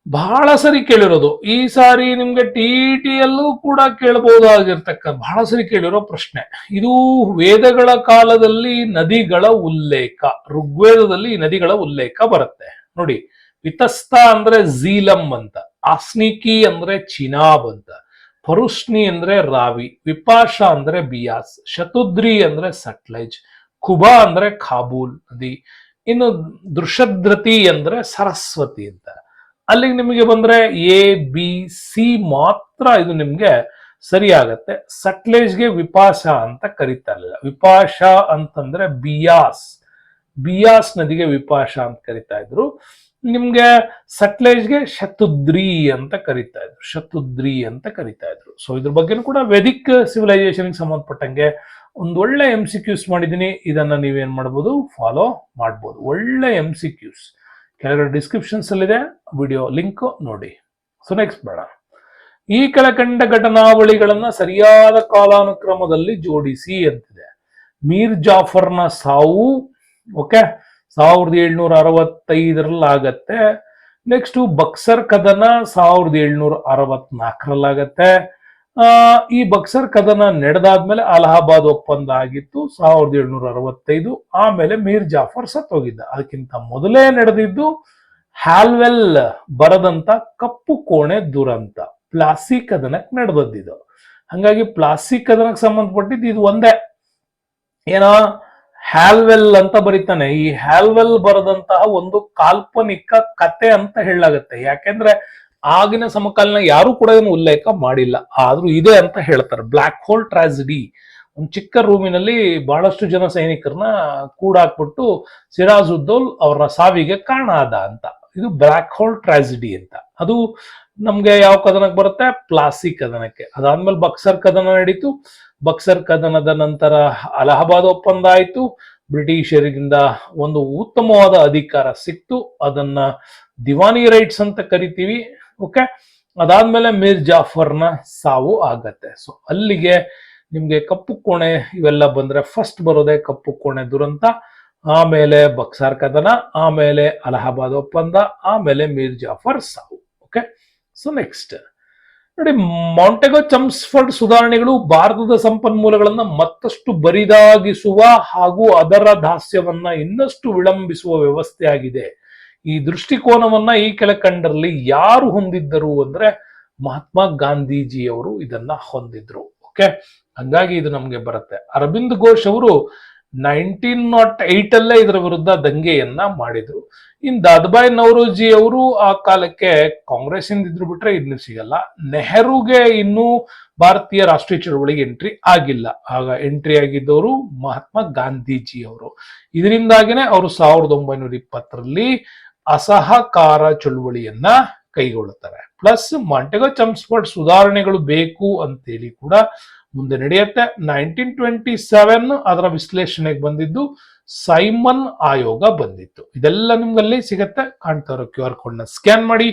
S1: ಬಹಳ ಸರಿ ಕೇಳಿರೋದು, ಈ ಸಾರಿ ನಿಮ್ಗೆ ಟಿಇಟಿಯಲ್ಲೂ ಕೂಡ ಕೇಳಬಹುದಾಗಿರ್ತಕ್ಕಂಥ ಬಹಳ ಸರಿ ಕೇಳಿರೋ ಪ್ರಶ್ನೆ. ಇದು ವೇದಗಳ ಕಾಲದಲ್ಲಿ ನದಿಗಳ ಉಲ್ಲೇಖ. ಋಗ್ವೇದದಲ್ಲಿ ಈ ನದಿಗಳ ಉಲ್ಲೇಖ ಬರುತ್ತೆ ನೋಡಿ. ವಿತಸ್ತ ಅಂದ್ರೆ ಝೀಲಂ ಅಂತ, ಆಸ್ನಿಕಿ ಅಂದ್ರೆ ಚಿನಾಬ್ ಅಂತ, ಪರುಷ್ಣಿ ಅಂದ್ರೆ ರಾವಿ, ವಿಪಾಶ ಅಂದ್ರೆ ಬಿಯಾಸ್, ಶತುದ್ರಿ ಅಂದ್ರೆ ಸಟ್ಲೆಜ್, ಕುಬಾ ಅಂದ್ರೆ ಖಾಬೂಲ್ ನದಿ, ಇನ್ನು ದೃಷದ್ರತಿ ಅಂದ್ರೆ ಸರಸ್ವತಿ ಅಂತ. ಅಲ್ಲಿಗೆ ನಿಮಗೆ ಬಂದ್ರೆ ಎ ಬಿ ಸಿ ಮಾತ್ರ ಇದು ನಿಮ್ಗೆ ಸರಿ ಆಗತ್ತೆ. ಸಟ್ಲೇಜ್ಗೆ ವಿಪಾಶ ಅಂತ ಕರೀತಾ ಇರಲಿಲ್ಲ. ವಿಪಾಶ ಅಂತಂದ್ರೆ ಬಿಯಾಸ್ ನದಿಗೆ ವಿಪಾಶ ಅಂತ ಕರಿತಾ ಇದ್ರು. ನಿಮ್ಗೆ ಸಟ್ಲೇಜ್ಗೆ ಶತುದ್ರಿ ಅಂತ ಕರಿತಾ ಇದ್ರು. ಸೊ ಇದ್ರ ಬಗ್ಗೆನೂ ಕೂಡ ವೇದಿಕ್ ಸಿವಿಲೈಸೇಷನ್ ಸಂಬಂಧಪಟ್ಟಂಗೆ ಒಂದು ಒಳ್ಳೆ MCQs ಮಾಡಿದೀನಿ. ಇದನ್ನ ನೀವೇನ್ ಮಾಡ್ಬೋದು, ಫಾಲೋ ಮಾಡ್ಬೋದು. ಒಳ್ಳೆ MCQs ಕೆಳಗಡೆ ಡಿಸ್ಕ್ರಿಪ್ಷನ್ಸ್ ಅಲ್ಲಿದೆ, ವಿಡಿಯೋ ಲಿಂಕ್ ನೋಡಿ. ಸೊ ನೆಕ್ಸ್ಟ್ ಬೇಡ, ಈ ಕೆಳಕಂಡ ಘಟನಾವಳಿಗಳನ್ನ ಸರಿಯಾದ ಕಾಲಾನುಕ್ರಮದಲ್ಲಿ ಜೋಡಿಸಿ ಅಂತಿದೆ. ಮೀರ್ ಜಾಫರ್ನ ಸಾವು ಓಕೆ 1765ರಲ್ಲಿ ಆಗತ್ತೆ. ನೆಕ್ಸ್ಟ್ ಬಕ್ಸರ್ ಕದನ 1764ರಲ್ಲಾಗತ್ತೆ. ಈ ಬಕ್ಸರ್ ಕದನ ನಡೆದಾದ್ಮೇಲೆ ಅಲಹಾಬಾದ್ ಒಪ್ಪಂದ ಆಗಿತ್ತು 1765. ಆಮೇಲೆ ಮೀರ್ ಜಾಫರ್ ಸತ್ತೋಗಿದ್ದ. ಅದಕ್ಕಿಂತ ಮೊದಲೇ ನಡೆದಿದ್ದು ಹ್ಯಾಲ್ವೆಲ್ ಬರದಂತ ಕಪ್ಪು ಕೋಣೆ ದುರಂತ, ಪ್ಲಾಸಿ ಕದನಕ್ಕೆ ನಡೆದದ್ದಿದು. ಹಂಗಾಗಿ ಪ್ಲಾಸಿ ಕದನಕ್ಕೆ ಸಂಬಂಧಪಟ್ಟಿದ್ದು ಇದು ಒಂದೇ. ಏನೋ ಹ್ಯಾಲ್ವೆಲ್ ಅಂತ ಬರೀತಾನೆ. ಈ ಹ್ಯಾಲ್ವೆಲ್ ಬರದಂತಹ ಒಂದು ಕಾಲ್ಪನಿಕ ಕತೆ ಅಂತ ಹೇಳಲಾಗತ್ತೆ. ಯಾಕೆಂದ್ರೆ ಆಗಿನ ಸಮಕಾಲೀನ ಯಾರು ಕೂಡ ಏನು ಉಲ್ಲೇಖ ಮಾಡಿಲ್ಲ, ಆದ್ರೂ ಇದೆ ಅಂತ ಹೇಳ್ತಾರೆ. ಬ್ಲಾಕ್ ಹೋಲ್ ಟ್ರಾಜಿಡಿ, ಒಂದು ಚಿಕ್ಕ ರೂಮಿನಲ್ಲಿ ಬಹಳಷ್ಟು ಜನ ಸೈನಿಕರನ್ನ ಕೂಡಾಕ್ಬಿಟ್ಟು ಸಿರಾಜುದ್ದೌಲ್ ಅವರ ಸಾವಿಗೆ ಕಾರಣ ಆದ ಅಂತ. ಇದು ಬ್ಲಾಕ್ ಹೋಲ್ ಟ್ರಾಜಿಡಿ ಅಂತ. ಅದು ನಮ್ಗೆ ಯಾವ ಕದನಕ್ಕೆ ಬರುತ್ತೆ, ಪ್ಲಾಸಿ ಕದನಕ್ಕೆ. ಅದಾದ್ಮೇಲೆ ಬಕ್ಸರ್ ಕದನ ನಡೀತು. ಬಕ್ಸರ್ ಕದನದ ನಂತರ ಅಲಹಾಬಾದ್ ಒಪ್ಪಂದ ಆಯ್ತು. ಬ್ರಿಟಿಷರಿಂದ ಒಂದು ಉತ್ತಮವಾದ ಅಧಿಕಾರ ಸಿಕ್ತು, ಅದನ್ನ ದಿವಾನಿ ರೈಟ್ಸ್ ಅಂತ ಕರಿತೀವಿ. ಓಕೆ, ಅದಾದ್ಮೇಲೆ ಮೀರ್ ಜಾಫರ್ನ ಸಾವು ಆಗತ್ತೆ. ಸೊ ಅಲ್ಲಿಗೆ ನಿಮ್ಗೆ ಕಪ್ಪು ಕೋಣೆ ಇವೆಲ್ಲ ಬಂದ್ರೆ ಫಸ್ಟ್ ಬರೋದೆ ಕಪ್ಪು ಕೋಣೆ ದುರಂತ, ಆಮೇಲೆ ಬಕ್ಸಾರ್ ಕದನ, ಆಮೇಲೆ ಅಲಹಾಬಾದ್ ಒಪ್ಪಂದ, ಆಮೇಲೆ ಮೀರ್ ಜಾಫರ್ ಸಾವು. ಓಕೆ, ಸೊ ನೆಕ್ಸ್ಟ್ ನೋಡಿ, ಮಾಂಟೆಗೋ ಚಮ್ಸ್ಫರ್ಡ್ ಸುಧಾರಣೆಗಳು ಭಾರತದ ಸಂಪನ್ಮೂಲಗಳನ್ನ ಮತ್ತಷ್ಟು ಬರಿದಾಗಿಸುವ ಹಾಗೂ ಅದರ ದಾಸ್ಯವನ್ನ ಇನ್ನಷ್ಟು ವಿಳಂಬಿಸುವ ವ್ಯವಸ್ಥೆಯಾಗಿದೆ. ಈ ದೃಷ್ಟಿಕೋನವನ್ನ ಈ ಕೆಳಕಂಡರಲ್ಲಿ ಯಾರು ಹೊಂದಿದ್ದರು ಅಂದ್ರೆ ಮಹಾತ್ಮ ಗಾಂಧೀಜಿಯವರು ಇದನ್ನ ಹೊಂದಿದ್ರು. ಓಕೆ, ಹಂಗಾಗಿ ಇದು ನಮ್ಗೆ ಬರುತ್ತೆ. ಅರವಿಂದ್ ಘೋಷ್ ಅವರು 1908 ಅಲ್ಲೇ ಇದರ ವಿರುದ್ಧ ದಂಗೆಯನ್ನ ಮಾಡಿದ್ರು. ಇನ್ ದಾದಾಬಾಯಿ ನವರೋಜಿ ಅವರು ಆ ಕಾಲಕ್ಕೆ ಕಾಂಗ್ರೆಸ್ ಇಂದ ಇದ್ರು ಬಿಟ್ರೆ ಇನ್ನು ಸಿಗಲ್ಲ. ನೆಹರುಗೆ ಇನ್ನೂ ಭಾರತೀಯ ರಾಷ್ಟ್ರೀಯ ಚಳವಳಿಗೆ ಎಂಟ್ರಿ ಆಗಿಲ್ಲ. ಆಗ ಎಂಟ್ರಿ ಆಗಿದ್ದವರು ಮಹಾತ್ಮ ಗಾಂಧೀಜಿ ಅವರು. ಇದರಿಂದಾಗಿನೇ ಅವರು 1920ರಲ್ಲಿ ಅಸಹಕಾರ ಚಳುವಳಿಯನ್ನ ಕೈಗೊಳ್ಳುತ್ತಾರೆ. ಪ್ಲಸ್ ಮಾಂಟೆಗೋ ಚಮ್ಸ್ಫರ್ಡ್ ಸುಧಾರಣೆಗಳು ಬೇಕು ಅಂತೇಳಿ ಕೂಡ ಮುಂದೆ ನಡೆಯುತ್ತೆ. 1927 ಅದರ ವಿಶ್ಲೇಷಣೆಗೆ ಬಂದಿದ್ದು ಸೈಮನ್ ಆಯೋಗ ಬಂದಿತ್ತು. ಇದೆಲ್ಲ ನಿಮ್ಗಲ್ಲಿ ಸಿಗತ್ತೆ. ಕಾಣ್ತಾ ಇರೋ QR ಕೋಡ್ ನ ಸ್ಕ್ಯಾನ್ ಮಾಡಿ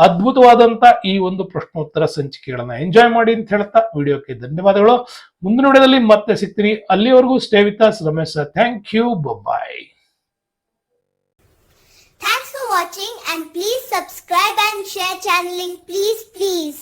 S1: ಅದ್ಭುತವಾದಂತ ಈ ಒಂದು ಪ್ರಶ್ನೋತ್ತರ ಸಂಚಿಕೆಗಳನ್ನ ಎಂಜಾಯ್ ಮಾಡಿ ಅಂತ ಹೇಳ್ತಾ ವಿಡಿಯೋಕ್ಕೆ ಧನ್ಯವಾದಗಳು. ಮುಂದಿನ ವಿಡಿಯೋದಲ್ಲಿ ಮತ್ತೆ ಸಿಗ್ತೀನಿ. ಅಲ್ಲಿವರೆಗೂ stay with us. Ramesh sir, thank you, bye.
S2: Thanks for watching and please subscribe and share channeling please.